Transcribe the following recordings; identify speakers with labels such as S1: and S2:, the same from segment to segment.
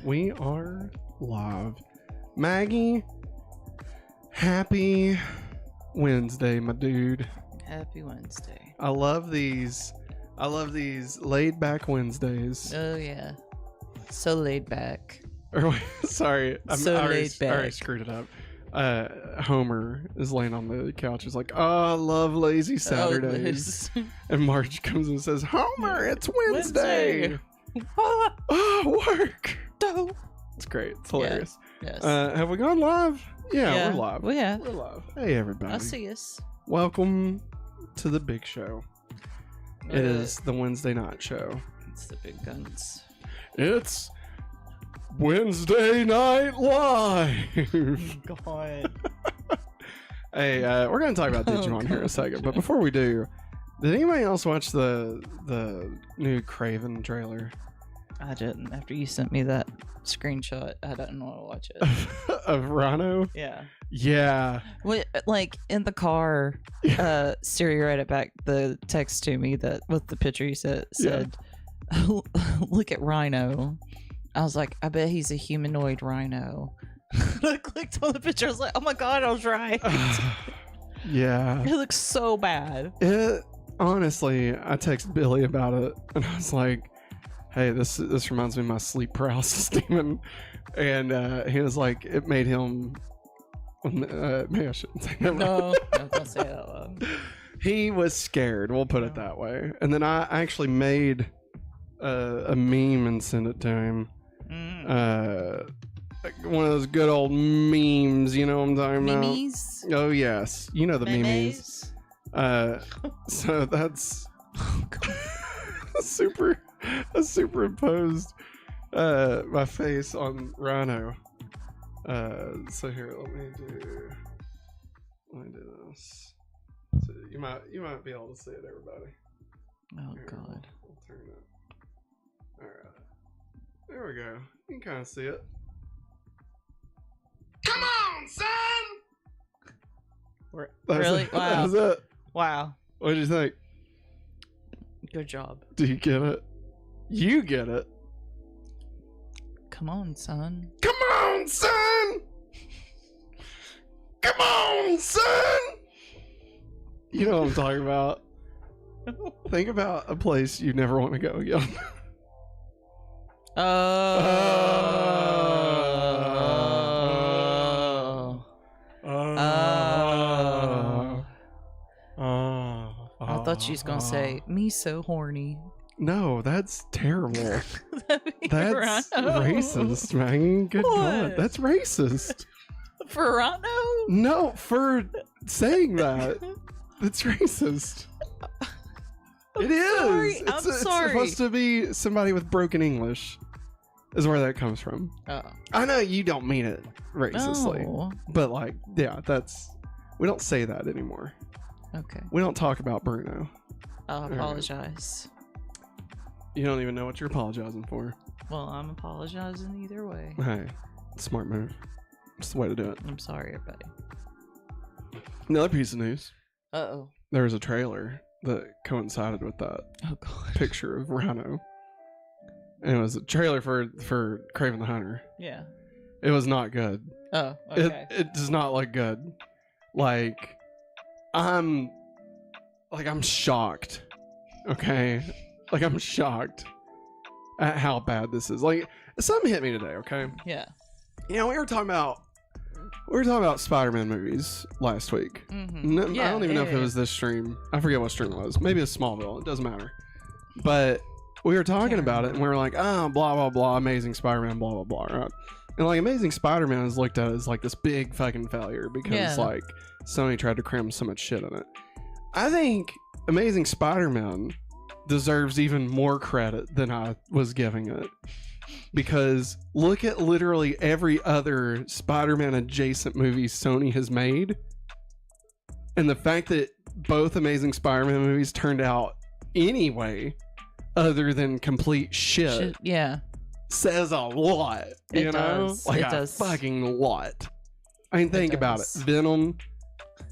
S1: We are live. Maggie, happy Wednesday, my dude.
S2: Happy Wednesday.
S1: I love these laid back Wednesdays.
S2: Oh, yeah. So laid back.
S1: Sorry. I
S2: laid back.
S1: already screwed it up. Homer is laying on the couch. He's like, oh, I love lazy Saturdays. And Marge comes and says, Homer, it's Wednesday. Oh, work. It's great. It's hilarious.
S2: Yes.
S1: Have we gone live? Yeah, we're live.
S2: Well, yeah.
S1: We're live. Hey, everybody.
S2: I see us.
S1: Welcome to the big show. It is the Wednesday night show.
S2: It's the big guns.
S1: It's Wednesday Night Live.
S2: God.
S1: Hey, we're going to talk about Digimon here in a second. But before we do, did anybody else watch the new Craven trailer?
S2: I didn't. After you sent me that screenshot, I didn't want to watch it.
S1: Of Rhino?
S2: Yeah.
S1: Yeah.
S2: Like in the car, Siri read it back, the text to me that with the picture he said, look at Rhino. I was like, I bet he's a humanoid rhino. I clicked on the picture. I was like, oh my God, I was right.
S1: Yeah.
S2: It looks so bad.
S1: Honestly, I texted Billy about it and I was like, hey, this reminds me of my sleep paralysis demon. And he was like, it made him... maybe I shouldn't say that.
S2: No, don't say that loud.
S1: He was scared, we'll put it that way. And then I actually made a meme and sent it to him. One of those good old memes, you know what I'm talking about?
S2: Memes?
S1: Oh, yes. You know the memes. So that's I superimposed my face on Rhino. So here, let me do this. So you might be able to see it, everybody.
S2: Oh,
S1: here,
S2: God.
S1: We'll turn it. All right, there we go. You can kind of see it. Come on, son.
S2: Really? Wow.
S1: That's it.
S2: Wow.
S1: What did you think?
S2: Good job.
S1: Do you get it? You get it.
S2: Come on, son.
S1: Come on, son! Come on, son! You know what I'm talking about. Think about a place you never want to go again.
S2: I thought she was going to say, me so horny.
S1: No, that's terrible. That's
S2: Rhino.
S1: racist, man. Good God. That's racist.
S2: For Rhino?
S1: No, for saying that. That's racist. It is.
S2: I'm
S1: It's
S2: sorry.
S1: supposed to be somebody with broken English. Is where that comes from.
S2: Oh.
S1: I know you don't mean it racistly,
S2: No.
S1: but like, yeah, we don't say that anymore.
S2: Okay.
S1: We don't talk about Bruno.
S2: I'll apologize.
S1: You don't even know what you're apologizing for.
S2: Well, I'm apologizing either way.
S1: Hey, smart move. It's the way to do it.
S2: I'm sorry, everybody.
S1: Another piece of news.
S2: Uh-oh.
S1: There was a trailer that coincided with that
S2: Oh, God.
S1: picture of Rhino. And it was a trailer for Kraven the Hunter.
S2: Yeah.
S1: It was not good.
S2: Oh, okay.
S1: It does not look good. Like, I'm shocked. Okay? Like, I'm shocked at how bad this is. Like, something hit me today, okay?
S2: Yeah.
S1: You know, we were talking about Spider-Man movies last week.
S2: Mm-hmm.
S1: I don't even know if it was this stream. I forget what stream it was. Maybe it's Smallville. It doesn't matter. But we were talking about it, and we were like, oh, blah, blah, blah, Amazing Spider-Man, blah, blah, blah, right? And, like, Amazing Spider-Man is looked at as, like, this big fucking failure because, like, Sony tried to cram so much shit in it. I think Amazing Spider-Man deserves even more credit than I was giving it. Because look at literally every other Spider-Man adjacent movie Sony has made. And the fact that both Amazing Spider-Man movies turned out anyway, other than complete shit, says a lot. You know?
S2: Does.
S1: Like
S2: it
S1: a
S2: does.
S1: fucking lot. I mean, think about it.
S2: does.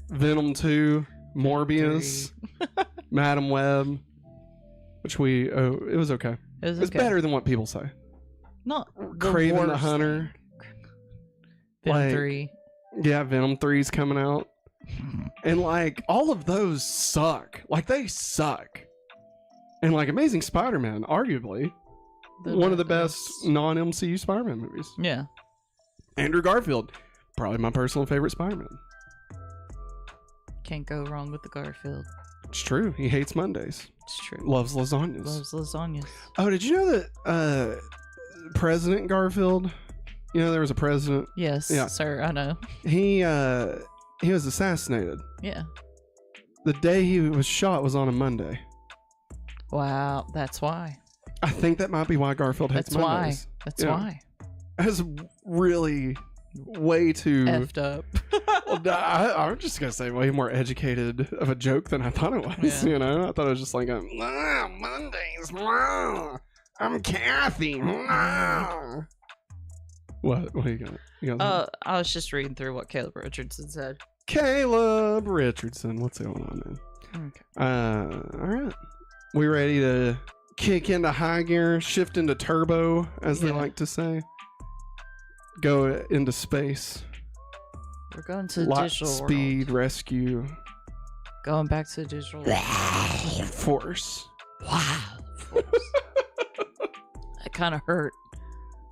S1: Venom 2, Morbius, Madam Web, which it was okay.
S2: It was
S1: It's better than what people say.
S2: Not
S1: Craven the
S2: worst
S1: Hunter.
S2: Venom
S1: Like,
S2: 3.
S1: Yeah, Venom 3's coming out. And like all of those suck. Like they suck. And like Amazing Spider-Man, arguably one of the best non-MCU Spider-Man movies.
S2: Yeah.
S1: Andrew Garfield, probably my personal favorite Spider-Man.
S2: Can't go wrong with the Garfield.
S1: It's true. He hates Mondays.
S2: It's true.
S1: Loves lasagnas.
S2: Loves lasagnas.
S1: Oh, did you know that President Garfield, you know there was a president?
S2: Yes,
S1: Yeah.
S2: sir, I know.
S1: He was assassinated.
S2: Yeah.
S1: The day he was shot was on a Monday.
S2: Wow, that's why.
S1: I think that might be why Garfield hates
S2: That's why.
S1: Mondays.
S2: That's
S1: Yeah.
S2: why.
S1: That's really way too...
S2: Effed up.
S1: Well, I'm just going to say way more educated of a joke than I thought it was,
S2: Yeah.
S1: you know? I thought it was just like, Mondays, I'm Kathy. What do you got? You got
S2: I was just reading through what Caleb Richardson said.
S1: Caleb Richardson. What's going on, man?
S2: Okay.
S1: All right. We ready to kick into high gear, shift into turbo, as they
S2: Yeah.
S1: like to say? Go into space.
S2: We're going to the
S1: Light
S2: digital
S1: speed
S2: world.
S1: rescue
S2: Going back to the digital world.
S1: force.
S2: Wow. That kind of hurt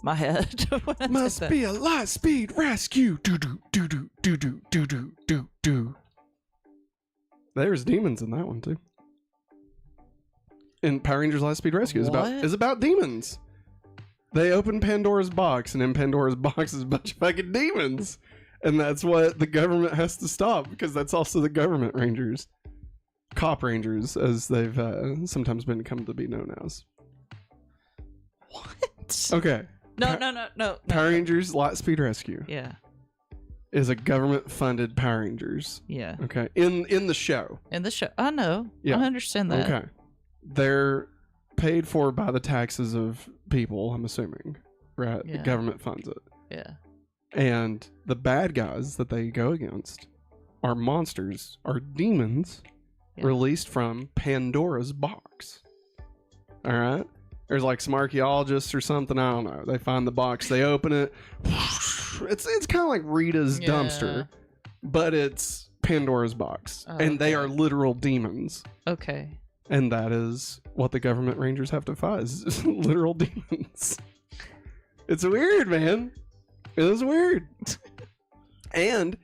S2: my head. when I
S1: Must
S2: said
S1: be a light speed rescue. Do do do do do do do do do do. There's demons in that one too. In Power Rangers Light Speed Rescue is about demons. They open Pandora's box, and in Pandora's box is a bunch of fucking demons. And that's what the government has to stop, because that's also the government rangers. Cop rangers, as they've sometimes been come to be known as.
S2: What?
S1: Okay.
S2: No.
S1: Power Rangers Light Speed Rescue
S2: Yeah.
S1: is a government-funded Power Rangers.
S2: Yeah.
S1: Okay. In the show.
S2: In the show. I know.
S1: Yeah.
S2: I understand that.
S1: Okay. They're paid for by the taxes of people, I'm assuming. Right?
S2: Yeah.
S1: The government funds it.
S2: Yeah.
S1: And the bad guys that they go against are monsters, are demons
S2: Yeah.
S1: released from Pandora's box. All right? There's like some archaeologists or something, I don't know. They find the box, they open it. It's kind of like Rita's
S2: Yeah.
S1: dumpster, but it's Pandora's box. And they are
S2: Okay.
S1: literal demons.
S2: Okay.
S1: And that is what the government rangers have to fight, is literal demons. It's weird, man. It is weird. And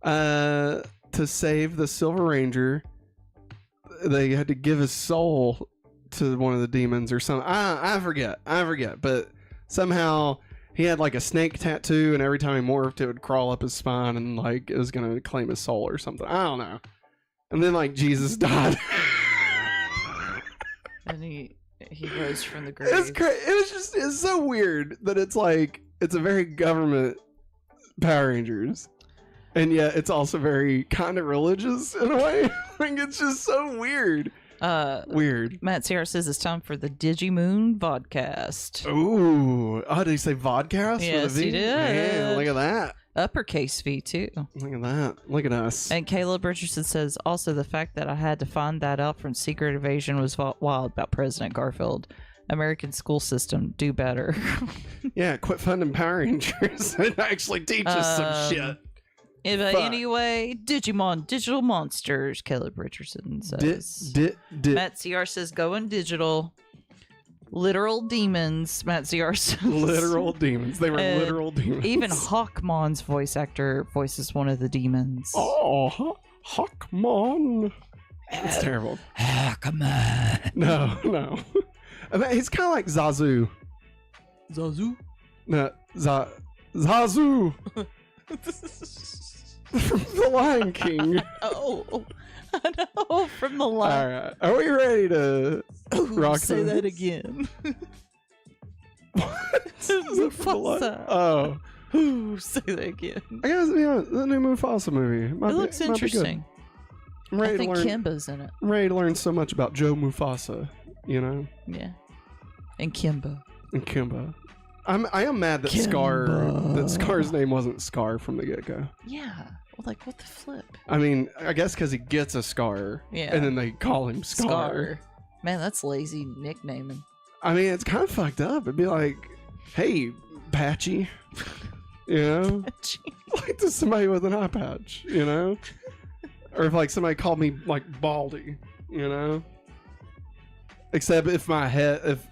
S1: to save the Silver Ranger, they had to give his soul to one of the demons or something. I forget. But somehow he had like a snake tattoo, and every time he morphed, it would crawl up his spine, and like it was going to claim his soul or something. I don't know. And then like Jesus died.
S2: And he rose from the grave.
S1: It's so weird that it's like it's a very government Power Rangers, and yet it's also very kind of religious in a way. Like it's just so weird. Weird.
S2: Matt Sierra says it's time for the Digimoon vodcast.
S1: Ooh. Oh, did he say vodcast?
S2: Yes,
S1: with a V?
S2: he did.
S1: Man, look at that.
S2: Uppercase V too.
S1: Look at that. Look at us.
S2: And Caleb Richardson says also the fact that I had to find that out from Secret Invasion was wild about President Garfield. American school system, do better.
S1: Yeah, quit funding Power Rangers and actually teach us some shit.
S2: But
S1: Fuck.
S2: anyway, Digimon, digital monsters, Caleb Richardson says. Matt CR says going digital. Literal demons, Matt CR says.
S1: Literal demons. They were
S2: And
S1: literal demons.
S2: Even Hawkmon's voice actor voices one of the demons.
S1: Oh, Hawkmon. It's terrible.
S2: Hawkmon.
S1: No. I mean, he's kind of like Zazu.
S2: Zazu?
S1: No, Zazu. From The Lion King.
S2: Oh, I know, from the line.
S1: All right. Are we ready to rock
S2: Say
S1: this?
S2: that again.
S1: What? Is that from The Lion-
S2: Mufasa.
S1: Oh.
S2: Ooh, say that again.
S1: I gotta be honest, the new Mufasa movie.
S2: It looks interesting.
S1: I'm
S2: I
S1: ready
S2: think
S1: to learn.
S2: Kimba's in it.
S1: I'm ready to learn so much about Joe Mufasa, you know,
S2: Yeah. And Kimba.
S1: and Kimba. I am mad that
S2: Kimba.
S1: Scar's name wasn't Scar from the get go.
S2: Yeah. Well, like, what the flip?
S1: I mean, I guess because he gets a scar,
S2: Yeah.
S1: and then they call him Scar.
S2: Man, that's lazy nicknaming.
S1: I mean, it's kind of fucked up. It'd be like, hey, Patchy. You know? Like to somebody with an eye patch, you know? Or if like somebody called me like Baldy, you know? Except if my head, if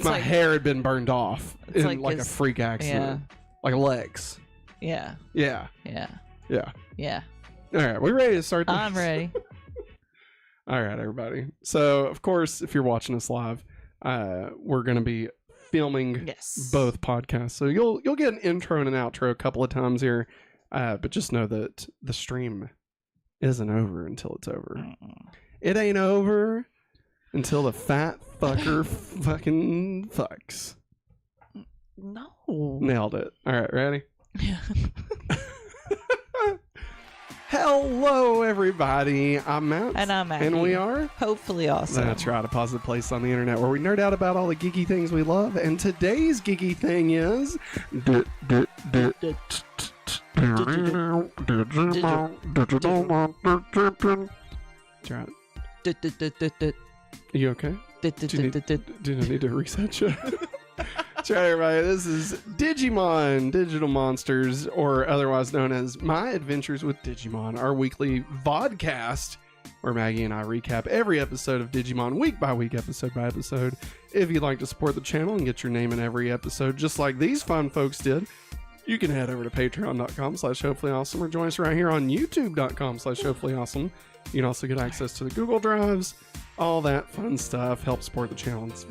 S1: my hair had been burned off in like a freak accident. Yeah. Like legs.
S2: Yeah.
S1: Yeah.
S2: Yeah.
S1: Yeah.
S2: Yeah.
S1: All right, we ready to start this?
S2: I'm ready.
S1: All right, everybody. So, of course, if you're watching us live, we're going to be filming both podcasts. So you'll get an intro and an outro a couple of times here, but just know that the stream isn't over until it's over. It ain't over until the fat fucker fucking fucks.
S2: No.
S1: Nailed it. All right, ready?
S2: Yeah.
S1: Hello, everybody. I'm Matt.
S2: And I'm Maggie.
S1: And we are
S2: hopefully awesome.
S1: That's right. A positive place on the internet where we nerd out about all the geeky things we love. And today's geeky thing is Are you okay? Do I need to reset you? That's right, everybody. This is Digimon, Digital Monsters, or otherwise known as My Adventures with Digimon, our weekly vodcast where Maggie and I recap every episode of Digimon week by week, episode by episode. If you'd like to support the channel and get your name in every episode, just like these fine folks did, you can head over to patreon.com/hopefullyawesome or join us right here on youtube.com/hopefullyawesome. You can also get access to the Google Drives, all that fun stuff. Help support the channel. It's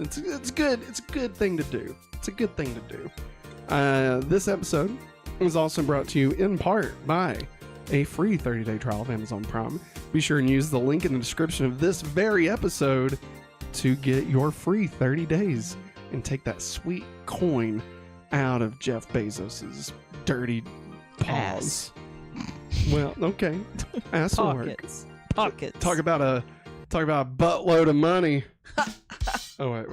S1: good. It's a good thing to do. It's a good thing to do. This episode was also brought to you in part by a free 30-day trial of Amazon Prime. Be sure and use the link in the description of this very episode to get your free 30 days and take that sweet coin out of Jeff Bezos's dirty paws. Well, okay. Ass will work.
S2: Pockets.
S1: Talk about a buttload of money. Oh wait.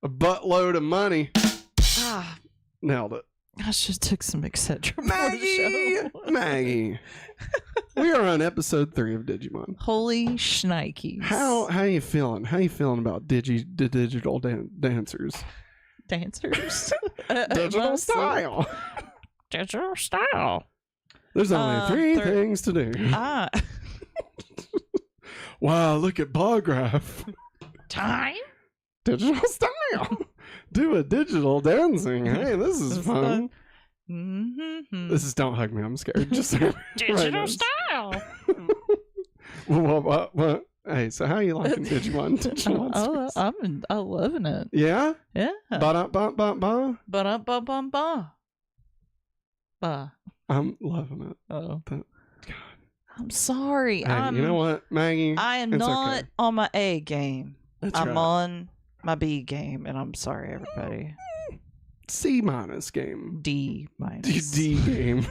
S1: A buttload of money. Nailed it.
S2: I should took some Excedrin.
S1: Maggie. We are on episode 3 of Digimon.
S2: Holy shnikes.
S1: How you feeling? How you feeling about digital dancers?
S2: Dancers?
S1: Digital style.
S2: Digital style.
S1: There's only 3 things to do. Wow, look at bar graph.
S2: Time?
S1: Digital style. Do a digital dancing. Hey, this is fun. This is Don't Hug Me, I'm scared. Just
S2: digital style.
S1: What? Hey, so how you liking Digimon?
S2: I'm loving it.
S1: Yeah?
S2: Yeah.
S1: Ba-da-ba-ba-ba.
S2: Ba-da-ba-ba-ba. Ba.
S1: I'm loving it.
S2: Oh. I'm sorry.
S1: Hey, you know what, Maggie?
S2: I am not on my A game. I'm
S1: right.
S2: on my B game, and I'm sorry, everybody.
S1: C- game.
S2: D-.
S1: D game.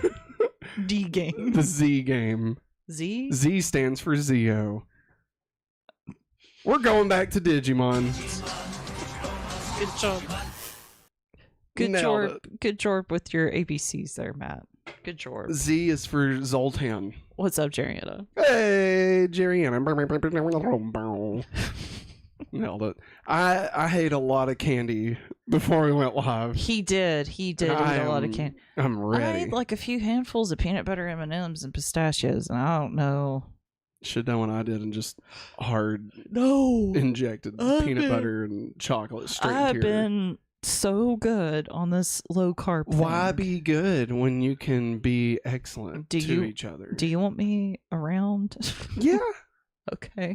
S2: D game.
S1: The Z game.
S2: Z?
S1: Z stands for Zeo. We're going back to Digimon.
S2: Good job. Good job with your ABCs there, Matt. Good job.
S1: Z is for Zoltan.
S2: What's up, Jeriana?
S1: Hey, Jeriana. Nailed it. I ate a lot of candy before we went live. He did eat a lot of candy. I'm ready.
S2: I ate like a few handfuls of peanut butter M&Ms and pistachios, and I don't know.
S1: Should have done what I did and just injected peanut butter and chocolate straight into
S2: I've been so good on this low carb thing.
S1: Why be good when you can be excellent to each other?
S2: Do you want me around?
S1: Yeah.
S2: Okay.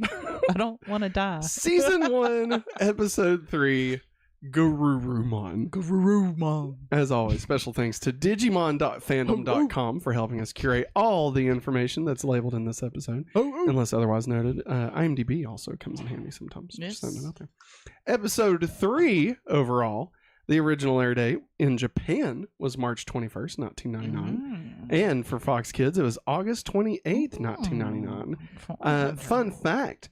S2: I don't want to die.
S1: Season 1, episode 3, Garurumon. As always, special thanks to Digimon.fandom.com for helping us curate all the information that's labeled in this episode. Unless otherwise noted, IMDb also comes in handy sometimes.
S2: Yes.
S1: Just sending it out there. Episode 3 overall. The original air date in Japan was March 21st, 1999. And for Fox Kids, it was August 28th, 1999. Fun fact,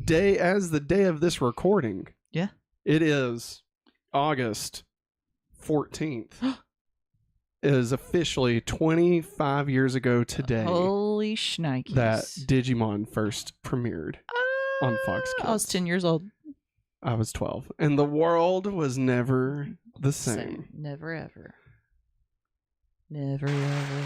S1: as the day of this recording, it is August 14th. It is officially 25 years ago today.
S2: Holy shnikes.
S1: That Digimon first premiered on Fox Kids.
S2: I was 10 years old.
S1: I was 12. And the world was never the same.
S2: Never ever. Never ever.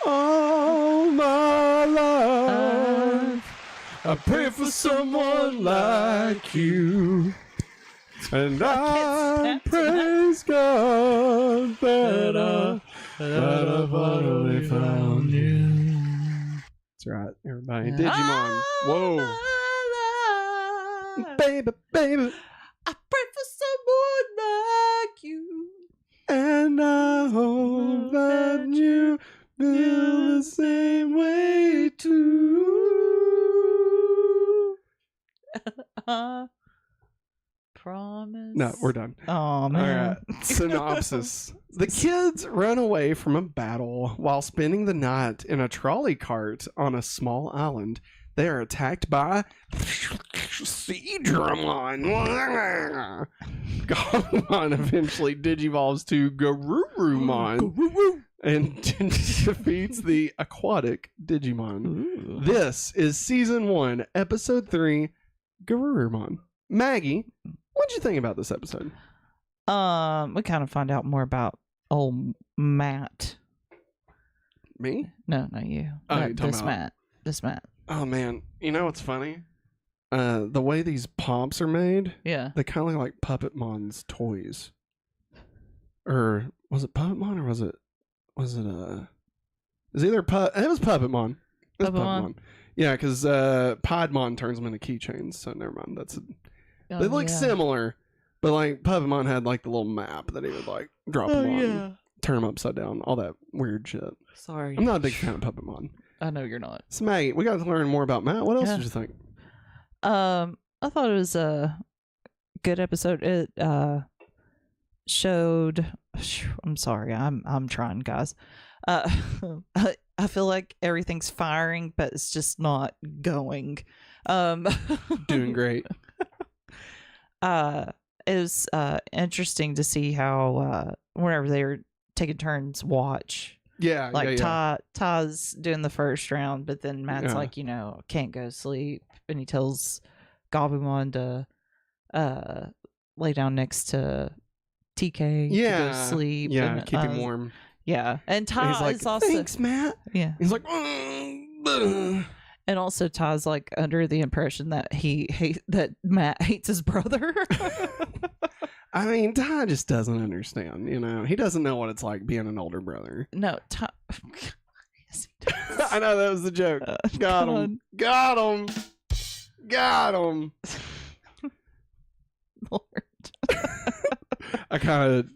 S1: All my life, I pray for someone like you. And I praise God that I finally found you. That's right, everybody. Digimon. Whoa. Baby, baby.
S2: I pray for someone like you.
S1: And I hope that you feel the same way too.
S2: Promise.
S1: No, we're done.
S2: Oh, man.
S1: All right. Synopsis. The kids run away from a battle while spending the night in a trolley cart on a small island. They are attacked by Digimon. Garurumon eventually digivolves to Garurumon and defeats the aquatic Digimon.
S2: Ooh.
S1: This is Season 1, Episode 3, Garurumon. Maggie, what'd you think about this episode?
S2: We kind of find out more about old Matt.
S1: Me?
S2: No, not you.
S1: Oh,
S2: No,
S1: you're talking
S2: this
S1: about-
S2: Matt. This Matt.
S1: Oh, man. You know what's funny? The way these pomps are made,
S2: Yeah.
S1: they kind of look like Puppetmon's toys. Or was it Puppetmon or was it it was either it was Puppetmon. It was
S2: Puppetmon?
S1: Yeah, because Podmon turns them into keychains, so never mind. They look similar, but like Puppetmon had like the little map that he would like drop them on, turn them upside down, all that weird shit.
S2: Sorry.
S1: I'm not a big fan of Puppetmon.
S2: I know you're not.
S1: So Maggie, we got to learn more about Matt. What else did you think?
S2: I thought it was a good episode. It showed. I'm sorry. I'm trying, guys. I feel like everything's firing, but it's just not going.
S1: Doing great.
S2: It was interesting to see how whenever they were taking turns watch.
S1: Yeah,
S2: Like
S1: yeah.
S2: Ty's doing the first round, but then Matt's
S1: Yeah.
S2: like, can't go sleep, and he tells Gabumon to lay down next to TK to go sleep.
S1: Yeah,
S2: and,
S1: keep him warm.
S2: Yeah, and Ty
S1: And he's like,
S2: is also
S1: thanks, Matt.
S2: yeah,
S1: He's like,
S2: and also Ty's like under the impression that that Matt hates his brother.
S1: I mean, Ty just doesn't understand, He doesn't know what it's like being an older brother.
S2: No, Ty. Yes, he does.
S1: I know that was the joke. Got
S2: come
S1: him.
S2: on.
S1: Got him. Got him.
S2: Lord.
S1: I kind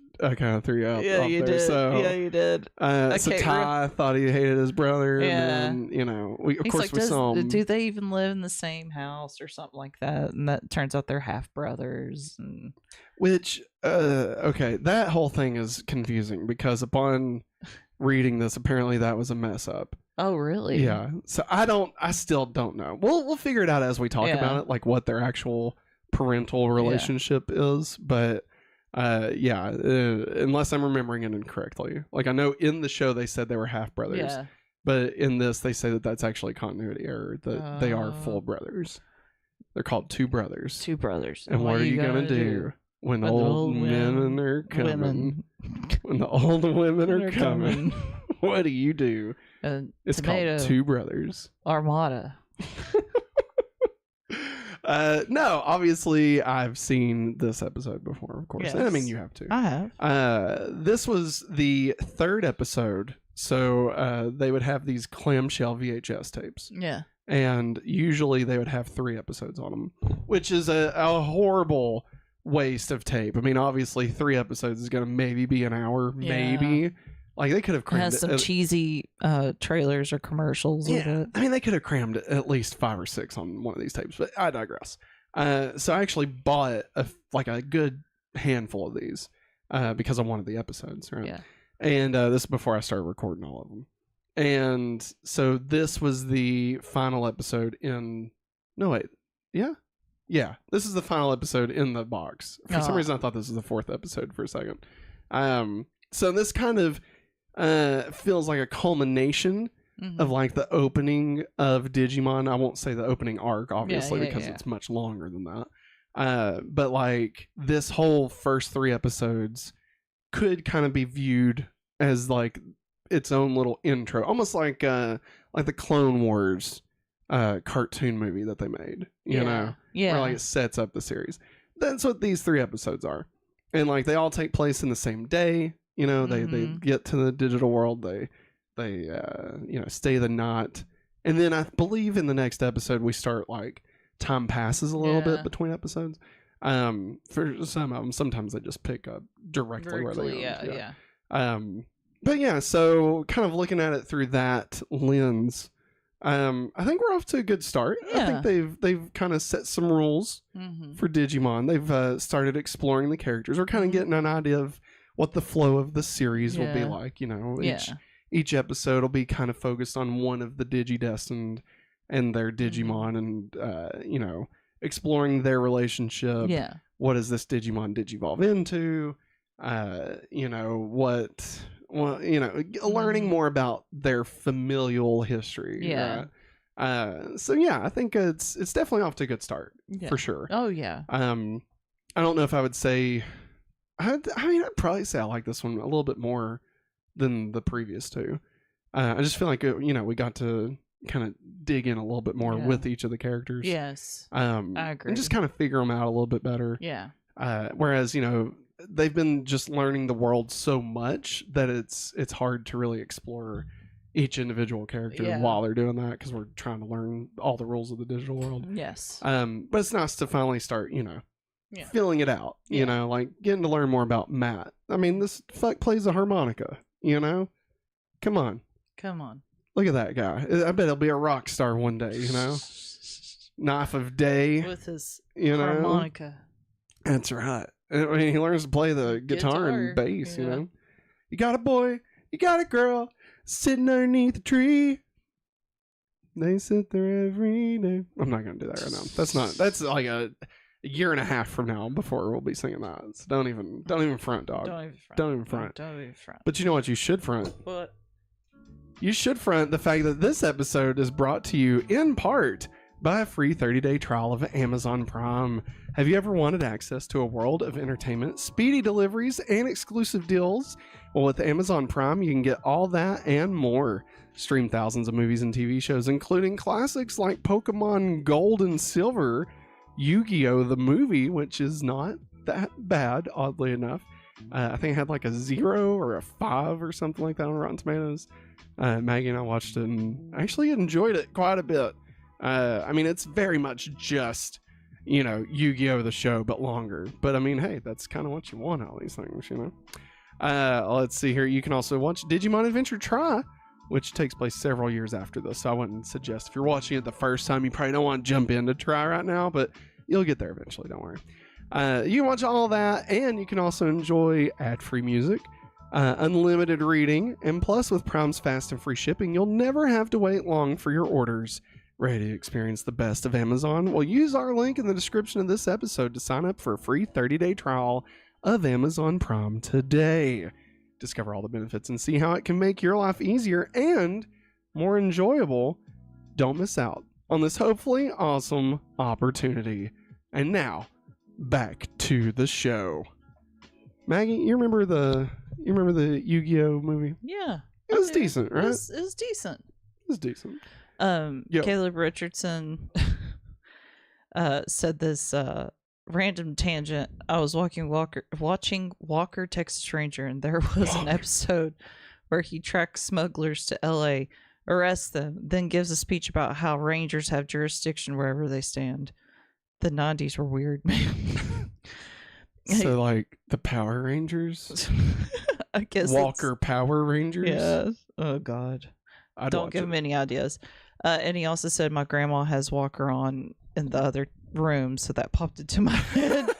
S1: of threw you out.
S2: Yeah, you
S1: there,
S2: did.
S1: So,
S2: Yeah, you did.
S1: so
S2: Okay,
S1: Ty thought he hated his brother,
S2: Yeah.
S1: and then we
S2: He's like,
S1: saw him.
S2: do they even live in the same house or something like that? And that turns out they're half brothers. And
S1: Which, okay, that whole thing is confusing because upon reading this, apparently that was a mess up.
S2: oh, really?
S1: Yeah. So I still don't know. We'll figure it out as we talk
S2: Yeah.
S1: about it, like what their actual parental relationship is. But unless I'm remembering it incorrectly. Like I know in the show they said they were half brothers,
S2: Yeah.
S1: but in this they say that that's actually continuity error. That they are full brothers. They're called two brothers.
S2: Two brothers.
S1: And what are you gonna do when the old men are coming? When the old women are coming, what do you do? It's
S2: Tomato
S1: called Two Brothers.
S2: Armada.
S1: No, obviously I've seen this episode before, of course.
S2: Yes.
S1: And I mean, you have to.
S2: I have.
S1: This was the third episode, so they would have these clamshell VHS tapes,
S2: Yeah.
S1: and usually they would have 3 episodes on them, which is a horrible waste of tape. I mean, obviously 3 episodes is going to maybe be an hour, maybe. Like they could have
S2: It
S1: crammed
S2: has some cheesy trailers or commercials with it.
S1: I mean, they could have crammed at least 5 or 6 on one of these tapes, but I digress. So I actually bought a good handful of these because I wanted the episodes, right?
S2: Yeah.
S1: And this is before I started recording all of them. And so this was the final episode in... No, wait. Yeah? Yeah. This is the final episode in the box. For some reason, I thought this was the 4th episode for a second. So this kind of feels like a culmination of like the opening of Digimon. I won't say the opening arc, obviously, because it's much longer than that. But like this whole first 3 episodes could kind of be viewed as like its own little intro, almost like the Clone Wars cartoon movie that they made, you know, where like it sets up the series. That's what these 3 episodes are, and like they all take place in the same day. You know, they get to the digital world. They stay the night, and then I believe in the next episode we start like time passes a little bit between episodes. For some of them, sometimes they just pick up directly where they end. But yeah, so kind of looking at it through that lens, I think we're off to a good start. I think they've kind of set some rules for Digimon. They've started exploring the characters. We're kind of getting an idea of what the flow of the series will be like. You know, each episode will be kind of focused on one of the Digidestined and their Digimon, and exploring their relationship. What does this Digimon digivolve into? Learning more about their familial history. So yeah, I think it's definitely off to a good start for sure.
S2: Oh yeah.
S1: I don't know if I would say. I'd probably say I like this one a little bit more than the previous 2. I just feel like we got to kind of dig in a little bit more with each of the characters.
S2: Yes.
S1: I agree. And just kind of figure them out a little bit better.
S2: Yeah.
S1: Whereas they've been just learning the world so much that it's hard to really explore each individual character while they're doing that, because we're trying to learn all the rules of the digital world.
S2: Yes.
S1: But it's nice to finally start, filling it out. Like getting to learn more about Matt. I mean, this plays a harmonica. Come on. Look at that guy. I bet he'll be a rock star one day. Knife of Day
S2: with his harmonica.
S1: That's right. I mean, he learns to play the guitar and bass, You got a boy, you got a girl, sitting underneath a tree. They sit there every day. I'm not going to do that right now. That's like a year and a half from now before we'll be singing that. So don't even front, dog. Don't even front. But you know what you should front?
S2: What?
S1: You should front the fact that this episode is brought to you in part by a free 30-day trial of Amazon Prime. Have you ever wanted access to a world of entertainment, speedy deliveries, and exclusive deals? Well, with Amazon Prime, you can get all that and more. Stream thousands of movies and TV shows, including classics like Pokemon Gold and Silver, Yu-Gi-Oh! The movie, which is not that bad, oddly enough. I think it had like a 0 or a 5 or something like that on Rotten Tomatoes. Maggie and I watched it and actually enjoyed it quite a bit. I mean, it's very much just, Yu-Gi-Oh! The show, but longer. But I mean, hey, that's kind of what you want out of these things, Let's see here. You can also watch Digimon Adventure Try, which takes place several years after this. So I wouldn't suggest, if you're watching it the first time, you probably don't want to jump in to Try right now, but you'll get there eventually, don't worry. You can watch all that, and you can also enjoy ad-free music, unlimited reading, and plus with Prime's fast and free shipping, you'll never have to wait long for your orders. Ready to experience the best of Amazon? Well, use our link in the description of this episode to sign up for a free 30-day trial of Amazon Prime today. Discover all the benefits and see how it can make your life easier and more enjoyable. Don't miss out on this hopefully awesome opportunity. And now, back to the show. Maggie, you remember the Yu-Gi-Oh movie?
S2: Yeah.
S1: It was decent, right?
S2: It was decent.
S1: It was decent.
S2: Caleb Richardson said this random tangent. I was watching Walker Texas Ranger, and there was an episode where he tracks smugglers to LA, arrests them, then gives a speech about how Rangers have jurisdiction wherever they stand. The 90s were weird, man.
S1: So like the Power Rangers?
S2: I guess
S1: Walker Power Rangers?
S2: Yeah. Oh God. Don't give him any ideas. And he also said my grandma has Walker on in the other room, so that popped into my head.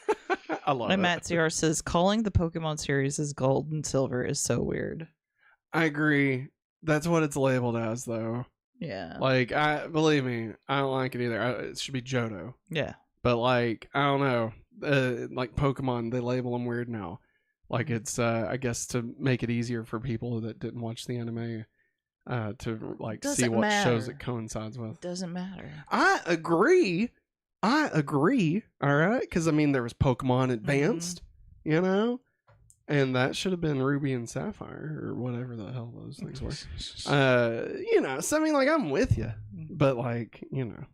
S1: I love it.
S2: And Matt CR says calling the Pokemon series as Gold and Silver is so weird.
S1: I agree. That's what it's labeled as, though.
S2: Yeah.
S1: Like, believe me, I don't like it either. It should be Johto.
S2: Yeah.
S1: But like, I don't know. Like Pokemon, they label them weird now. Like it's, I guess, to make it easier for people that didn't watch the anime. To like see what shows it coincides with.
S2: Doesn't matter.
S1: I agree, I agree. All right. Because, I mean, there was Pokemon Advanced, you know? And that should have been Ruby and Sapphire or whatever the hell those things were. You know, so I mean, like, I'm with you. But, like, you know.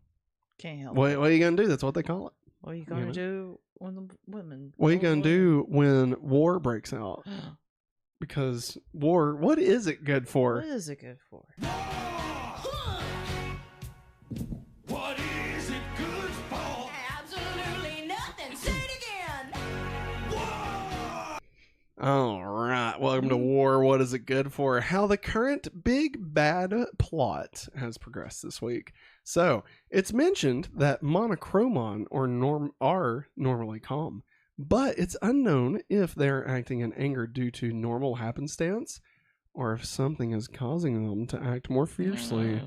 S2: Can't help
S1: What are you going to do? That's what they call it.
S2: What are you going to do when the women...
S1: What are you going to do when war breaks out? Because war, what is it good for?
S2: What is it good for?
S3: What is it good for?
S4: Absolutely nothing. Say it again.
S1: All right. Welcome to War. What is it good for? How the current big bad plot has progressed this week. So, it's mentioned that Monochromon are normally calm, but it's unknown if they're acting in anger due to normal happenstance or if something is causing them to act more fiercely.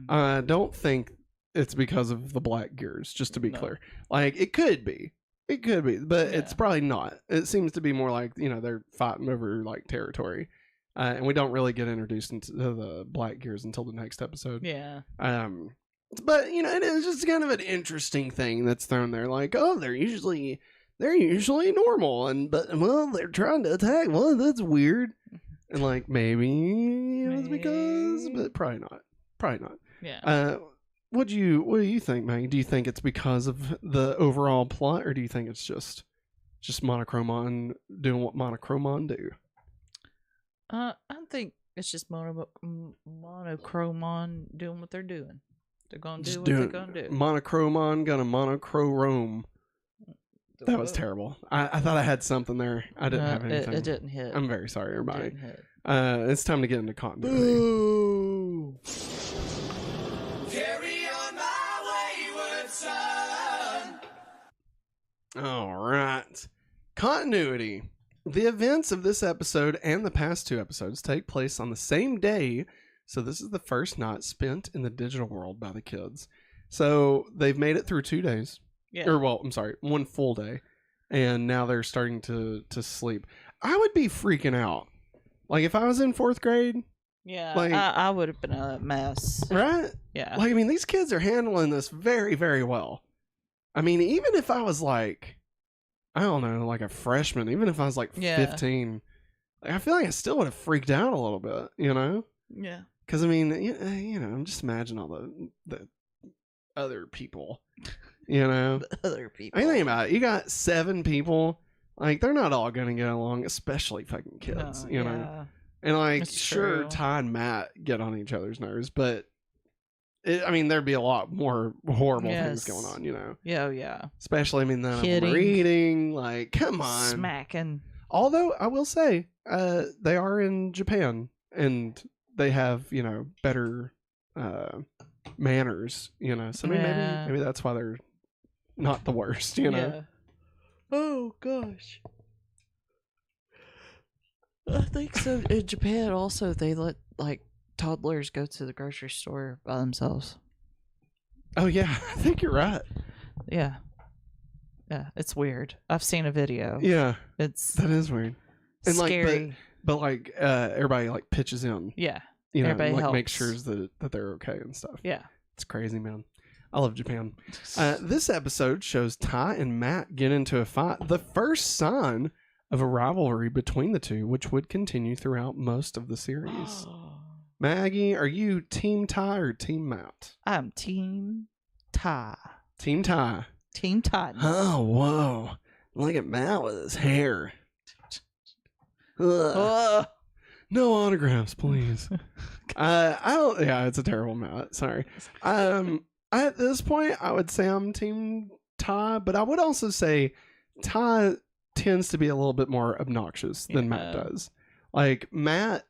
S1: I don't think it's because of the black gears, just to be clear. Like, it could be. It could be, but it's probably not. It seems to be more like, you know, they're fighting over, like, territory. And we don't really get introduced into the black gears until the next episode.
S2: Yeah.
S1: But, you know, it is just kind of an interesting thing that's thrown there. Like, oh, they're usually normal, but they're trying to attack. Well, that's weird. And, like, maybe it was because, but probably not.
S2: Yeah.
S1: What do you think, Maggie? Do you think it's because of the overall plot, or do you think it's just Monochromon doing what Monochromon do?
S2: I think it's just Monochromon doing what they're doing. They're gonna do what they're gonna do.
S1: Monochromon gonna monochrome. That was terrible. I thought I had something there. I didn't have anything.
S2: It didn't hit.
S1: I'm very sorry, everybody.
S2: It didn't hit.
S1: It's time to get into continuity.
S3: Ooh. Carry on my wayward son.
S1: All right. Continuity. The events of this episode and the past two episodes take place on the same day, so this is the first night spent in the digital world by the kids. So they've made it through 2 days.
S2: Yeah.
S1: Or, well, I'm sorry, 1 full day. And now they're starting to sleep. I would be freaking out. Like, if I was in 4th grade.
S2: Yeah,
S1: like,
S2: I would have been a mess.
S1: Right?
S2: Yeah.
S1: Like, I mean, these kids are handling this very, very well. I mean, even if I was like, I don't know, like a freshman, even if I was like 15, like, I feel like I still would have freaked out a little bit, you know?
S2: Yeah.
S1: Because, I mean, you know, just imagine all the other people, you know?
S2: The other people.
S1: I mean, think about it. You got 7 people. Like, they're not all going to get along, especially fucking kids, you know? And, like,
S2: That's
S1: sure,
S2: true.
S1: Ty and Matt get on each other's nerves, but, I mean, there'd be a lot more horrible things going on, you know?
S2: Yeah.
S1: Especially, I mean, none of them
S2: Hitting.
S1: are eating. Like, come on.
S2: Smacking.
S1: Although, I will say, they are in Japan, and they have, you know, better manners, you know? So, I mean, maybe that's why they're not the worst, you know?
S2: Yeah. Oh, gosh. I think so. In Japan, also, they let, like, toddlers go to the grocery store by themselves.
S1: Oh, yeah. I think you're right.
S2: Yeah. Yeah, it's weird. I've seen a video.
S1: Yeah.
S2: That
S1: is weird. And
S2: scary.
S1: Like, but like, everybody, like, pitches in.
S2: Yeah.
S1: You know,
S2: Everybody
S1: like,
S2: helps.
S1: make sure that they're okay and stuff.
S2: Yeah.
S1: It's crazy, man. I love Japan. This episode shows Ty and Matt get into a fight. The first sign of a rivalry between the two, which would continue throughout most of the series. Maggie, are you Team Ty or Team Matt?
S2: I'm Team Ty.
S1: Team Ty.
S2: Team Ty.
S1: Oh, whoa. Look at Matt with his hair. Ugh. No autographs, please. I don't. Yeah, it's a terrible Matt. Sorry. At this point, I would say I'm Team Ty, but I would also say Ty tends to be a little bit more obnoxious than Matt does. Like, Matt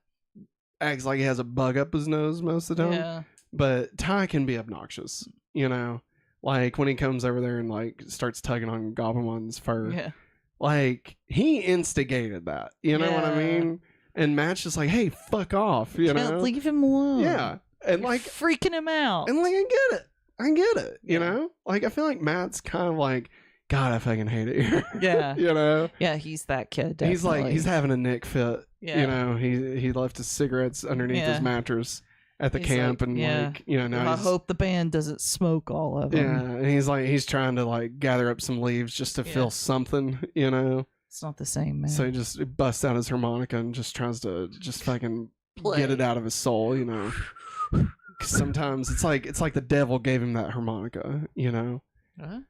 S1: acts like he has a bug up his nose most of the time,
S2: Yeah.
S1: but Ty can be obnoxious, you know? Like, when he comes over there and, like, starts tugging on Gobumon's fur.
S2: Yeah.
S1: Like, he instigated that, you know what I mean? And Matt's just like, hey, fuck off, you know?
S2: Can't leave him alone.
S1: Yeah. And,
S2: You're
S1: like,
S2: freaking him out.
S1: and, like, I get it, you know? Like, I feel like Matt's kind of like, God, I fucking hate it here.
S2: Yeah.
S1: You know?
S2: Yeah, he's that kid. Definitely.
S1: He's like, he's having a Nick fit.
S2: Yeah.
S1: You know, he left his cigarettes underneath his mattress. at the
S2: He's
S1: camp,
S2: like,
S1: and
S2: yeah.
S1: like, you know, now
S2: I hope the band doesn't smoke all of them.
S1: yeah, and he's trying to like gather up some leaves just to feel something, you know.
S2: It's not the same, man.
S1: So he just busts out his harmonica and just tries to just fucking
S2: Play.
S1: get it out of his soul, you know. 'Cause sometimes it's like the devil gave him that harmonica, you know.
S2: Huh?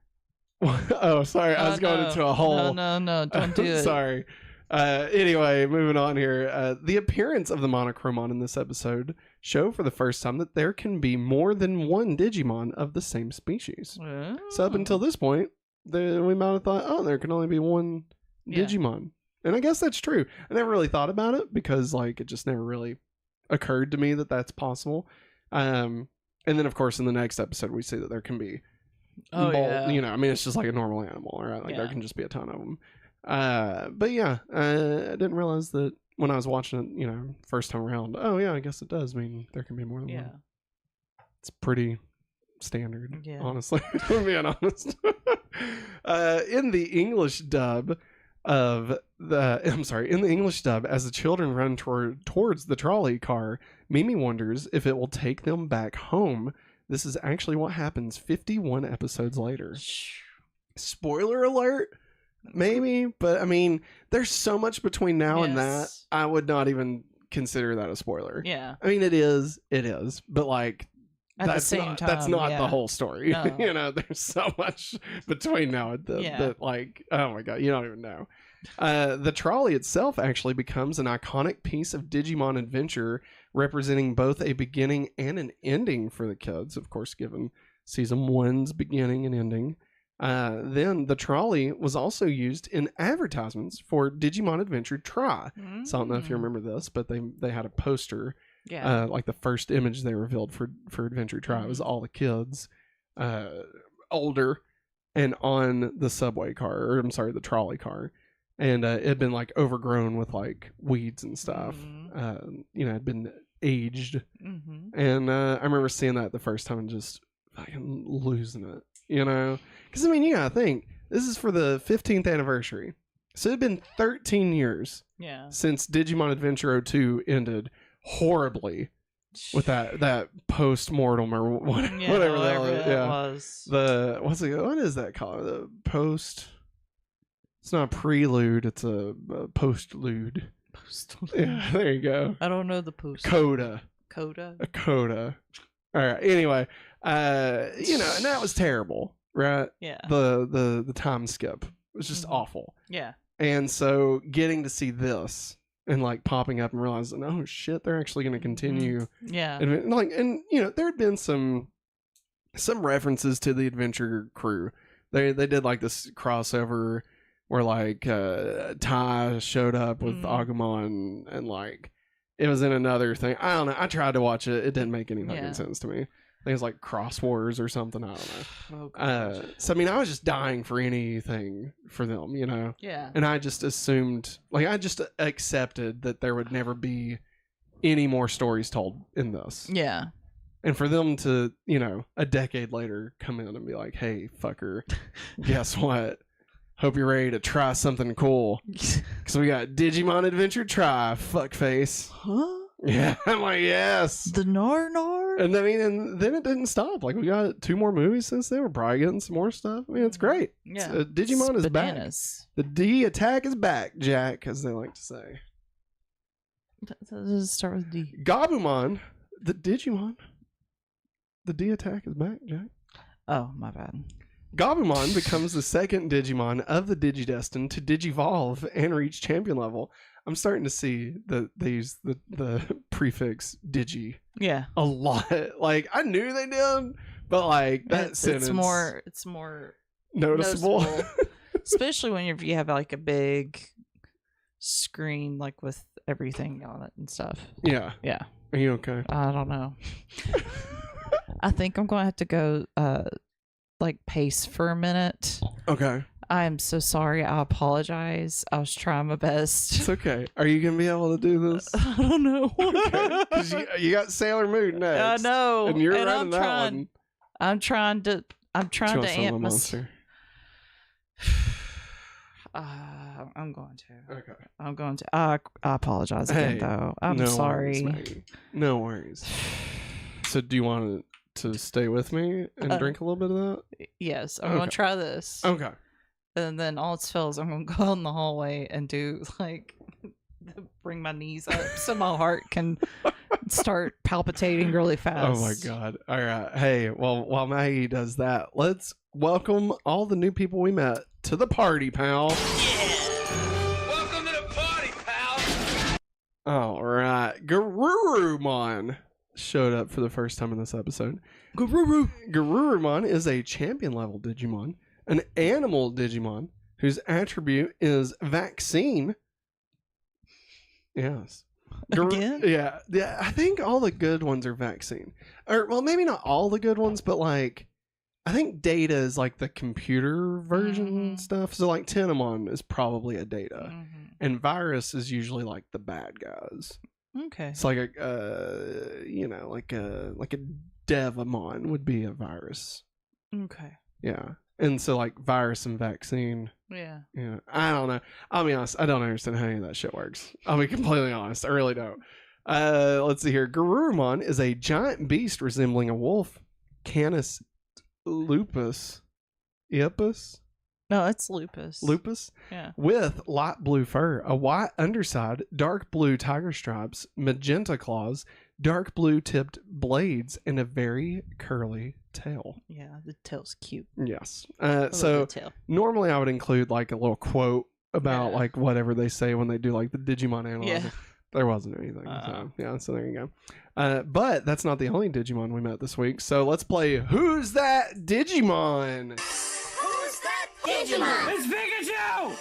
S1: Oh, sorry, I was going into a hole.
S2: No, don't do it.
S1: Sorry. Anyway, moving on here. The appearance of the Monochromon in this episode show for the first time that there can be more than one Digimon of the same species. So up until this point, we might have thought, oh, there can only be one Digimon. And I guess that's true. I never really thought about it because like it just never really occurred to me that that's possible. And then of course in the next episode we see that there can be you know, I mean it's just like a normal animal, right? Like there can just be a ton of them. But yeah, I didn't realize that when I was watching it, you know, first time around. Oh yeah, I guess it does mean there can be more than one. It's pretty standard, honestly. If I'm being honest. In the English dub, as the children run towards the trolley car, Mimi wonders if it will take them back home. This is actually what happens 51 episodes later. Spoiler alert, maybe, but I mean, there's so much between now and that, I would not even consider that a spoiler.
S2: Yeah.
S1: I mean, it is, but like,
S2: At the same time,
S1: that's not the whole story.
S2: No.
S1: You know, there's so much between now and then that, like, oh my god, you don't even know. The trolley itself actually becomes an iconic piece of Digimon adventure, representing both a beginning and an ending for the kids, of course, given season 1's beginning and ending. Then the trolley was also used in advertisements for Digimon Adventure Try. So I don't know if you remember this, but they had a poster.
S2: Yeah.
S1: Like the first image they revealed for Adventure Try was all the kids, older, and on the subway car, or I'm sorry, the trolley car, and it had been like overgrown with like weeds and stuff. You know, it had been aged, and I remember seeing that the first time and just fucking losing it. You know, because I mean, you gotta think this is for the 15th anniversary, so it'd been 13 years since Digimon Adventure 02 ended horribly with that post-mortem or whatever that was. What is that called? The post. It's not a prelude, it's a postlude. Yeah, there you go.
S2: I don't know the post.
S1: Coda.
S2: A
S1: coda. All right. Anyway, you know, and that was terrible, right?
S2: Yeah.
S1: The time skip was just awful.
S2: Yeah.
S1: And so getting to see this and like popping up and realizing, oh shit, they're actually going to continue.
S2: Yeah.
S1: And you know, there had been some references to the Adventure crew. They did like this crossover where like Tai showed up with Agumon and like it was in another thing. I don't know. I tried to watch it. It didn't make any fucking sense to me. I think it's like Cross Wars or something. I don't know. So I mean, I was just dying for anything for them, you know.
S2: Yeah.
S1: And I just assumed, like, I just accepted that there would never be any more stories told in this.
S2: Yeah.
S1: And for them to, you know, a decade later come in and be like, "Hey, fucker, guess what? Hope you're ready to try something cool. Because we got Digimon Adventure Try, fuckface."
S2: Huh?
S1: Yeah, I'm like, yes.
S2: The Nar.
S1: And I mean, and then it didn't stop. Like, we got 2 more movies since then. We're probably getting some more stuff. I mean, it's great.
S2: Yeah.
S1: Digimon is
S2: bananas.
S1: back. The D attack is back, Jack, as they like to say.
S2: Does it start with D?
S1: Gabumon, the Digimon. The D attack is back, Jack.
S2: Oh, my bad.
S1: Gabumon becomes the second Digimon of the Digidestined to Digivolve and reach champion level. I'm starting to see the prefix Digi.
S2: Yeah.
S1: A lot. Like, I knew they did, but like that sentence.
S2: It's more
S1: noticeable.
S2: Especially when you have like a big screen like with everything on it and stuff.
S1: Yeah.
S2: Yeah.
S1: Are you okay?
S2: I don't know. I think I'm going to have to go like pace for a minute.
S1: Okay.
S2: I am so sorry. I apologize. I was trying my best.
S1: It's okay. Are you going to be able to do this?
S2: I don't know.
S1: Okay. 'Cause you got Sailor Moon next.
S2: I know.
S1: And you're running that one.
S2: I'm trying to amp myself. I'm going to.
S1: Okay.
S2: I'm going to. I apologize again, though. I'm sorry.
S1: No worries. So do you want to stay with me and drink a little bit of that?
S2: Yes, I'm gonna try this.
S1: Okay.
S2: And then all its fails, I'm gonna go out in the hallway and do like bring my knees up so my heart can start palpitating really fast.
S1: Oh my god. All right. Hey, well, while Maggie does that, let's welcome all the new people we met to the party, pal.
S3: Welcome to the party, pal.
S1: All right. Garurumon showed up for the first time in this episode. Garurumon is a champion level Digimon, an animal Digimon whose attribute is vaccine. Yes.
S2: Again?
S1: Yeah. I think all the good ones are vaccine. Or, well, maybe not all the good ones, but like, I think Data is like the computer version stuff. So like Tenamon is probably a Data, and Virus is usually like the bad guys.
S2: Okay.
S1: It's like like a Devamon would be a Virus.
S2: Okay.
S1: Yeah. And so like Virus and vaccine.
S2: Yeah.
S1: Yeah. I don't know. I'll be honest. I don't understand how any of that shit works. I'll be completely honest. I really don't. Let's see here. Garurumon is a giant beast resembling a wolf. Canis lupus. Iapus?
S2: No, it's lupus.
S1: Lupus?
S2: Yeah.
S1: With light blue fur, a white underside, dark blue tiger stripes, magenta claws, dark blue tipped blades, and a very curly tail.
S2: Yeah, the tail's cute.
S1: Yes.
S2: I
S1: So
S2: love the tail.
S1: normally I would include like a little quote about like whatever they say when they do like the Digimon analyzer.
S2: Yeah.
S1: There wasn't anything. So yeah, so there you go. But that's not the only Digimon we met this week. So let's play Who's That Digimon?
S4: Who's that Digimon?
S3: It's Pikachu.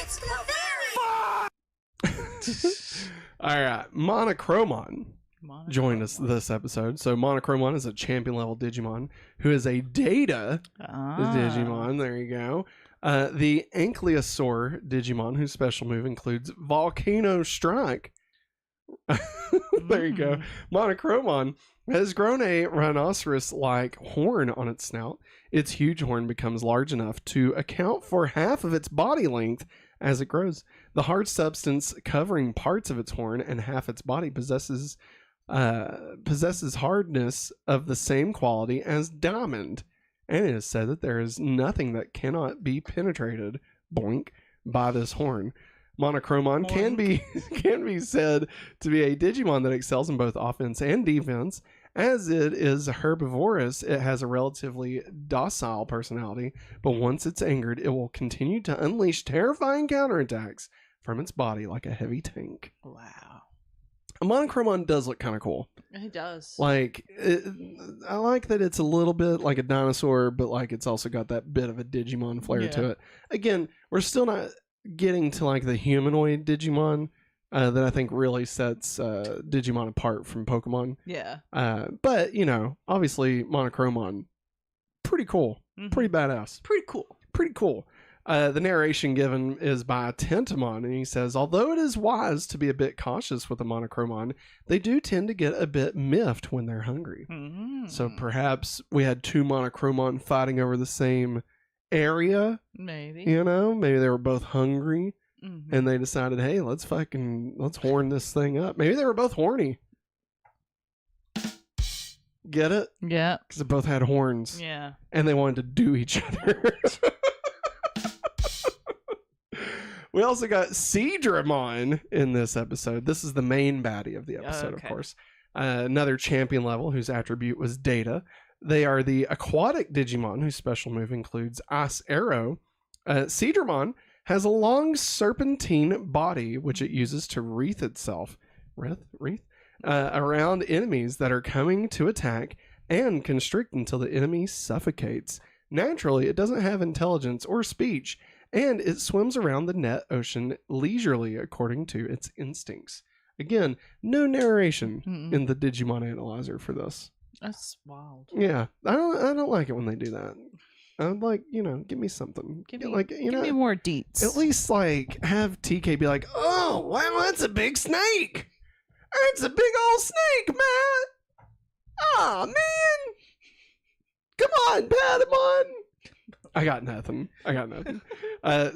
S4: It's Clefairy.
S1: All right, Monochromon joined us this episode. So Monochromon is a champion level Digimon who is a Data Digimon. There you go. The Ankylosaur Digimon, whose special move includes Volcano Strike. There you go. Monochromon has grown a rhinoceros-like horn on its snout. Its huge horn becomes large enough to account for half of its body length as it grows. The hard substance covering parts of its horn and half its body possesses hardness of the same quality as diamond. And it is said that there is nothing that cannot be penetrated, boink, by this horn. Monochromon can be said to be a Digimon that excels in both offense and defense. As it is herbivorous, it has a relatively docile personality, but once it's angered, it will continue to unleash terrifying counterattacks from its body like a heavy tank.
S2: Wow.
S1: A Monochromon does look kind of cool.
S2: It does.
S1: Like, I like that it's a little bit like a dinosaur, but like it's also got that bit of a Digimon flair to it. Again, we're still not getting to like the humanoid Digimon that I think really sets Digimon apart from Pokemon.
S2: Yeah.
S1: But, you know, obviously Monochromon, pretty cool. Pretty badass.
S2: Pretty cool.
S1: Pretty cool. The narration given is by Tentamon, and he says, although it is wise to be a bit cautious with a Monochromon, they do tend to get a bit miffed when they're hungry. So perhaps we had two Monochromon fighting over the same area.
S2: Maybe.
S1: You know, maybe they were both hungry, and they decided, hey, let's horn this thing up. Maybe they were both horny. Get it?
S2: Yeah.
S1: Because they both had horns.
S2: Yeah.
S1: And they wanted to do each other. We also got Seadramon in this episode. This is the main baddie of the episode, of course. Another champion level whose attribute was Data. They are the aquatic Digimon whose special move includes Ice Arrow. Seadramon has a long serpentine body which it uses to wreath itself around enemies that are coming to attack and constrict until the enemy suffocates. Naturally, it doesn't have intelligence or speech, and it swims around the net ocean leisurely according to its instincts. Again, no narration in the Digimon analyzer for this.
S2: That's wild.
S1: Yeah, I don't like it when they do that. I'd like, give me something. Give me
S2: more deets.
S1: At least like have TK be like, oh wow, that's a big snake. It's a big old snake, man. Aw, man. Come on, Patamon. I got nothing.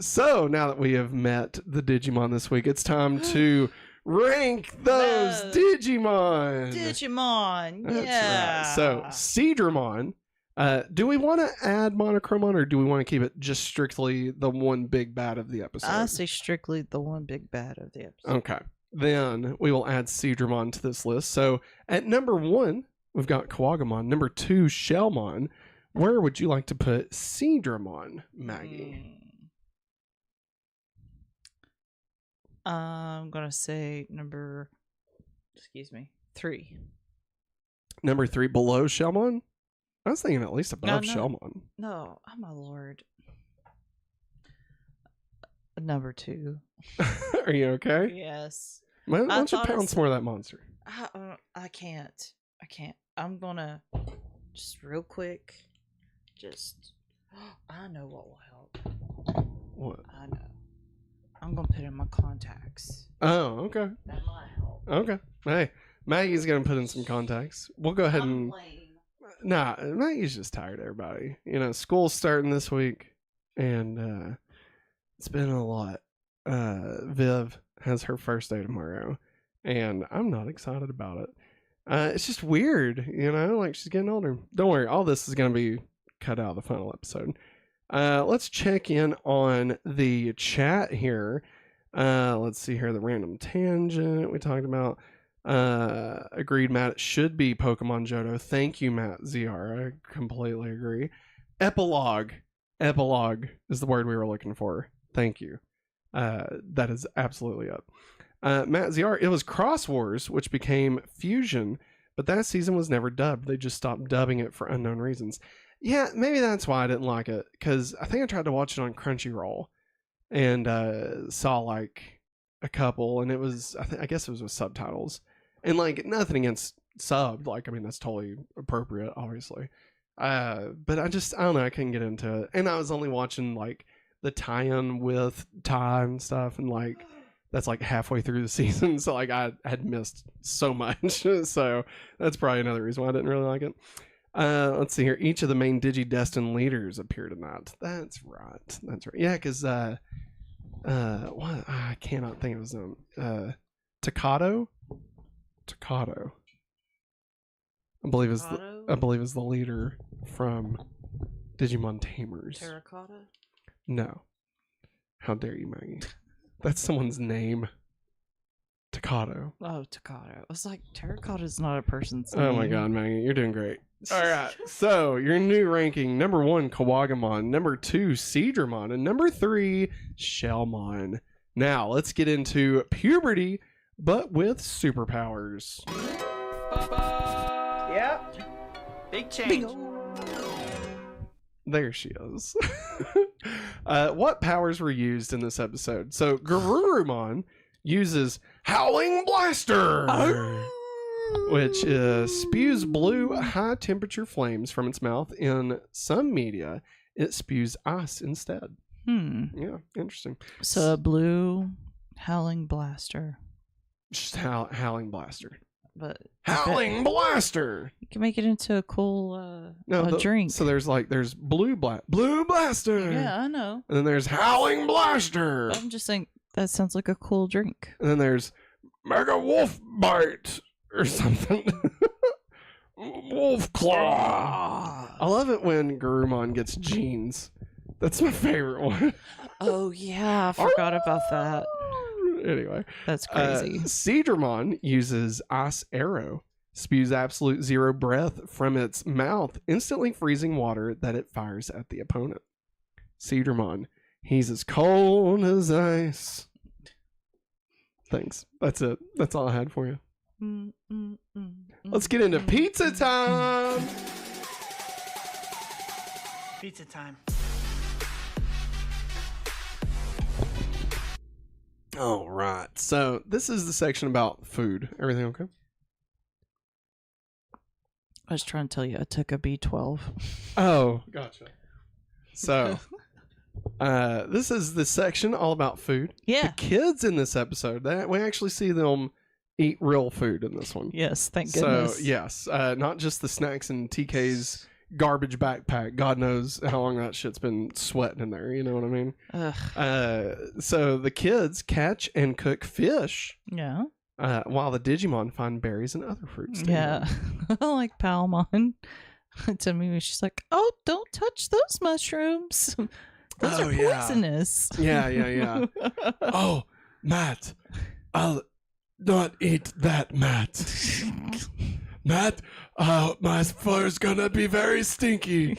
S1: So now that we have met the Digimon this week, it's time to rank those
S2: No.
S1: Digimon.
S2: Digimon.
S1: That's
S2: Yeah.
S1: right. So, Seedramon. Do we want to add Monochromon, or do we want to keep it just strictly the one big bad of the episode?
S2: I say strictly the one big bad of the episode.
S1: Okay. Then we will add Seedramon to this list. So at number 1, we've got Kawagamon. Number 2, Shellmon. Where would you like to put Seedramon, Maggie?
S2: I'm gonna say number 3.
S1: Number 3, below Shellmon? I was thinking at least above
S2: No.
S1: Shellmon.
S2: No, oh my lord. Number 2.
S1: Are you okay?
S2: Yes.
S1: Why
S2: I
S1: don't you
S2: thought
S1: pound
S2: it's-
S1: some more of that monster?
S2: I can't. I'm gonna just real quick. I know what will help.
S1: What?
S2: I know. I'm gonna put in my contacts.
S1: Oh, okay.
S2: That might help.
S1: Okay. Hey, Maggie's going to put in some contacts. We'll go ahead
S2: I'm
S1: and...
S2: lame.
S1: Nah, Maggie's just tired, everybody. You know, school's starting this week, and it's been a lot. Viv has her first day tomorrow, and I'm not excited about it. It's just weird, you know, like she's getting older. Don't worry, all this is going to be cut out of the final episode. Let's check in on the chat here. Let's see here, the random tangent we talked about. Agreed, Matt. It should be Pokemon Johto. Thank you, Matt ZR. I completely agree. Epilogue. Epilogue is the word we were looking for. Thank you. That is absolutely up. Matt ZR, it was Cross Wars, which became Fusion, but that season was never dubbed. They just stopped dubbing it for unknown reasons. Yeah, maybe that's why I didn't like it, because I think I tried to watch it on Crunchyroll and saw like a couple, and it was, I guess it was with subtitles. And like, nothing against subbed, like, I mean, that's totally appropriate, obviously. But I don't know, I couldn't get into it. And I was only watching like the tie-in with Ty and stuff, and like that's like halfway through the season, so like I had missed so much. So that's probably another reason why I didn't really like it. Let's see here. Each of the main Digidestined leaders appeared in that. That's right. Yeah, because what? I cannot think of his name. Takato. I believe is the leader from Digimon Tamers.
S2: Terracotta?
S1: No. How dare you, Maggie? That's someone's name. Takato.
S2: Oh, Takato. I was like, Terracotta is not a person's name.
S1: Oh my god, Maggie, you're doing great. All right, so your new ranking: number 1, Kawagamon; number 2, Seedramon; and number 3, Shellmon. Now let's get into Puberty, but with superpowers.
S3: Yep. Big change.
S1: There she is. What powers were used in this episode? So Garurumon uses Howling Blaster, which spews blue high-temperature flames from its mouth. In some media, it spews ice instead. Yeah, interesting.
S2: So a blue howling blaster.
S1: Just Howling Blaster.
S2: But
S1: Howling Blaster!
S2: you can make it into a cool
S1: No,
S2: drink.
S1: So there's Blue Blaster!
S2: Yeah, I know.
S1: And then there's Howling Blaster!
S2: I'm just saying that sounds like a cool drink.
S1: And then there's Mega Wolf Bite or something. Wolf Claw. I love it when Garurumon gets jeans. That's my favorite one.
S2: Oh yeah, I forgot about that.
S1: Anyway,
S2: That's crazy.
S1: Seedramon uses Ice Arrow, spews absolute zero breath from its mouth, instantly freezing water that it fires at the opponent. Seedramon, he's as cold as ice. Thanks. That's it. That's all I had for you. Let's get into pizza time.
S3: Pizza time.
S1: All right. So this is the section about food. Everything okay?
S2: I was trying to tell you I took a B12.
S1: Oh, gotcha. So, this is the section all about food.
S2: Yeah.
S1: The kids in this episode, we actually see them eat real food in this one.
S2: Yes, thank goodness.
S1: So, yes, not just the snacks in TK's garbage backpack. God knows how long that shit's been sweating in there. You know what I mean?
S2: Ugh.
S1: So the kids catch and cook fish.
S2: Yeah.
S1: while the Digimon find berries and other fruits.
S2: Yeah. Like Palmon. To me, she's like, oh, don't touch those mushrooms. Those are poisonous.
S1: Yeah. Oh, Matt, I'll not eat that, Matt. Matt, my fur's gonna be very stinky.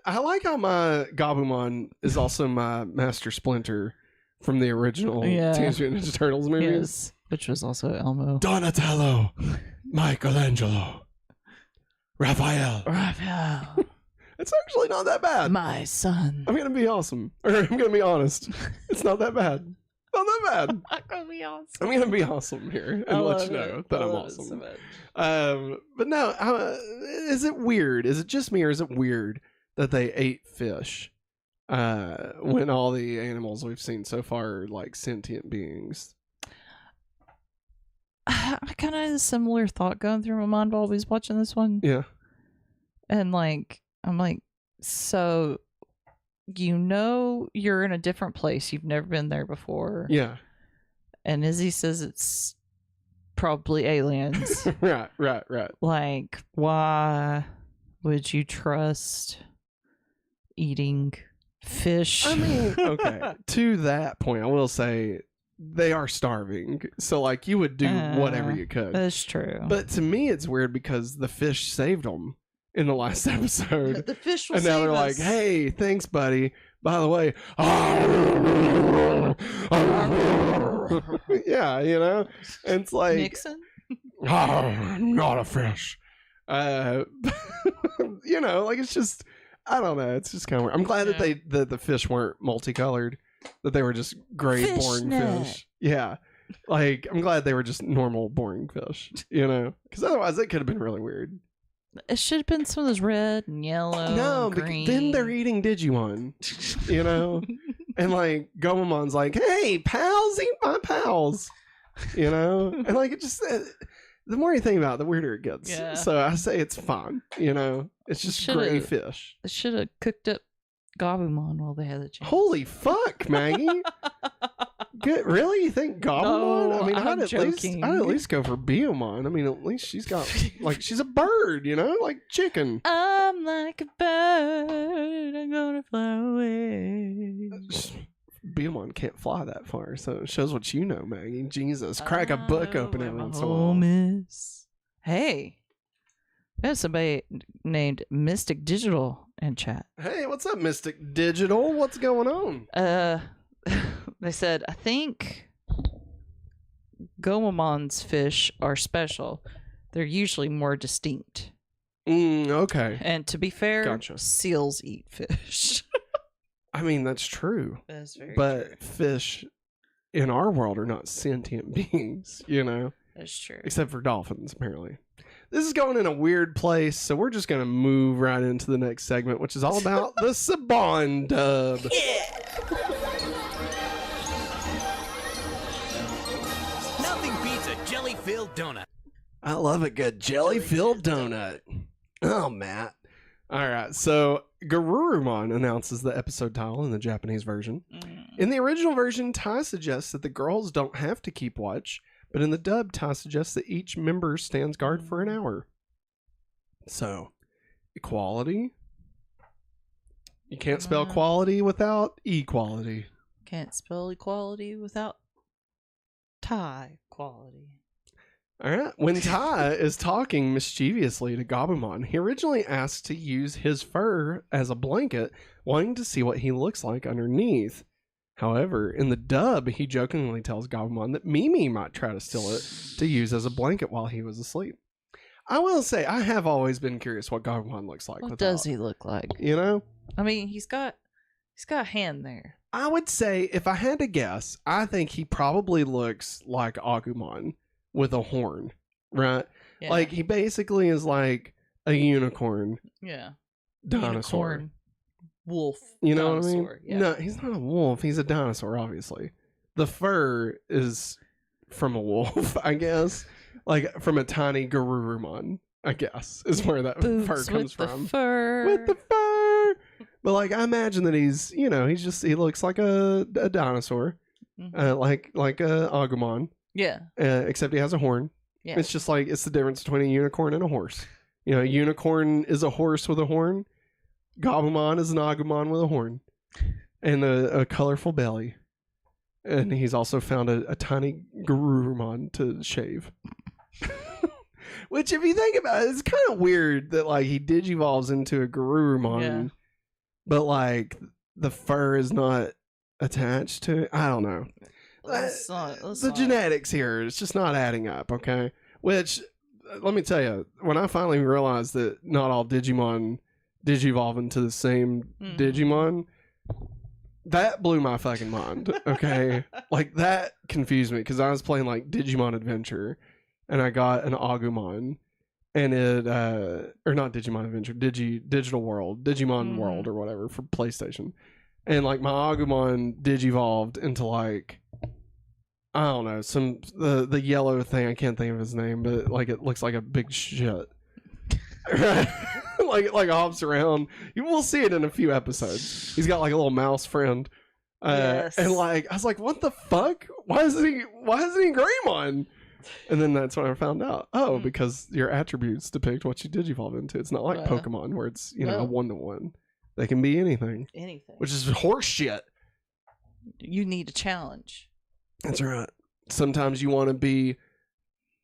S1: I like how my Gabumon is also my Master Splinter from the original Teenage Mutant Ninja Turtles movies.
S2: Yes, which was also Elmo.
S1: Donatello, Michelangelo, Raphael. It's actually not that bad.
S2: My son.
S1: I'm gonna be awesome. Or I'm gonna be honest. It's not that bad. Not that bad.
S2: I'm gonna be awesome.
S1: I'm gonna be awesome here and let you know that I'm awesome. But no, is it weird? Is it just me, or is it weird that they ate fish when all the animals we've seen so far are like sentient beings?
S2: I kind of had a similar thought going through my mind while I was watching this one.
S1: Yeah.
S2: And like, I'm like, so you're in a different place. You've never been there before.
S1: Yeah.
S2: And Izzy says it's probably aliens.
S1: Right.
S2: Like, why would you trust eating fish?
S1: I mean, okay. To that point, I will say they are starving. So, like, you would do whatever you could.
S2: That's true.
S1: But to me, it's weird because the fish saved them in the last episode.
S2: The fish will
S1: and now
S2: save
S1: they're
S2: us.
S1: like, hey, thanks, buddy. By the way, yeah, you know? And it's like,
S2: Nixon?
S1: I'm not a fish. You know, like, it's just, I don't know. It's just kind of weird. I'm glad that the fish weren't multicolored, that they were just gray, boring fish. Yeah. Like, I'm glad they were just normal, boring fish, you know? Because otherwise, it could have been really weird.
S2: It should have been some of those red and yellow.
S1: No,
S2: and green.
S1: then they're eating Digimon, you know? And like, Gomamon's like, hey, pals, eat my pals, you know? And like, it just, the more you think about it, the weirder it gets.
S2: Yeah.
S1: So I say it's fine, you know? It's just gray fish.
S2: They should have cooked up Gabumon while they had the chance.
S1: Holy fuck, Maggie. Good. Really? You think Gabumon?
S2: No,
S1: I mean,
S2: I'm joking.
S1: I'd at least go for Biyomon. I mean, at least she's got, like, she's a bird, you know? Like chicken.
S2: I'm like a bird, I'm gonna fly away.
S1: Biyomon can't fly that far, so it shows what you know, Maggie. Jesus, crack a book open every once in a while.
S2: Hey, there's somebody named Mystic Digital in chat.
S1: Hey, what's up, Mystic Digital? What's going on?
S2: They said, I think Gomamon's fish are special. They're usually more distinct.
S1: Okay.
S2: And to be fair,
S1: Gotcha.
S2: seals eat fish.
S1: I mean, that's true.
S2: That's very
S1: But
S2: true.
S1: fish in our world are not sentient beings, you know?
S2: That's true.
S1: Except for dolphins, apparently. This is going in a weird place, so we're just going to move right into the next segment, which is all about the Saban Dub.
S3: Nothing beats a jelly-filled donut.
S1: I love a good jelly-filled donut. Oh, Matt. All right, so Garurumon announces the episode title in the Japanese version. In the original version, Tai suggests that the girls don't have to keep watch, but in the dub, Tai suggests that each member stands guard for an hour. So, equality. You can't spell quality without equality.
S2: Can't spell equality without tie quality.
S1: All right. When Tai is talking mischievously to Gabumon, he originally asks to use his fur as a blanket, wanting to see what he looks like underneath. However, in the dub, he jokingly tells Gabumon that Mimi might try to steal it to use as a blanket while he was asleep. I will say, I have always been curious what Gabumon looks like.
S2: What does he look like?
S1: You know?
S2: I mean, he's got a hand there.
S1: I would say, if I had to guess, I think he probably looks like Agumon with a horn, right?
S2: Yeah.
S1: Like, he basically is like a unicorn
S2: Yeah.
S1: dinosaur.
S2: Unicorn, wolf.
S1: You know what I mean?
S2: dinosaur, Yeah.
S1: No, he's not a wolf. He's a dinosaur, obviously. The fur is from a wolf, I guess. Like, from a tiny Garurumon, I guess, is where that
S2: Boots
S1: fur comes
S2: with
S1: from.
S2: The fur.
S1: With the fur! But, like, I imagine that he's, you know, he looks like a dinosaur.
S2: Mhm.
S1: Like a Agumon.
S2: Yeah.
S1: except he has a horn.
S2: Yeah.
S1: It's just like it's the difference between a unicorn and a horse. You know, a unicorn is a horse with a horn. Gabumon is an Agumon with a horn and a colorful belly. And he's also found a tiny Garurumon to shave. Which, if you think about it, it's kind of weird that like he digivolves into a Garurumon, but like the fur is not attached to it. I don't know. The genetics here, it's just not adding up, okay? Which, let me tell you, when I finally realized that not all Digimon digivolve into the same Digimon, that blew my fucking mind, okay? Like, that confused me, because I was playing, like, Digimon Adventure, and I got an Agumon, and it, or not Digimon Adventure, Digital World, Digimon World, or whatever, for PlayStation. And, like, my Agumon digivolved into, like, I don't know, the yellow thing, I can't think of his name, but like it looks like a big shit. like hops around. You will see it in a few episodes. He's got like a little mouse friend.
S2: Yes.
S1: And like I was like, what the fuck? Why isn't he Greymon? And then that's when I found out. Oh, because your attributes depict what you digivolve into. It's not like Pokemon where it's, you know, a 1-to-1. They can be anything. Which is horse shit.
S2: You need a challenge.
S1: That's right. Sometimes you want to be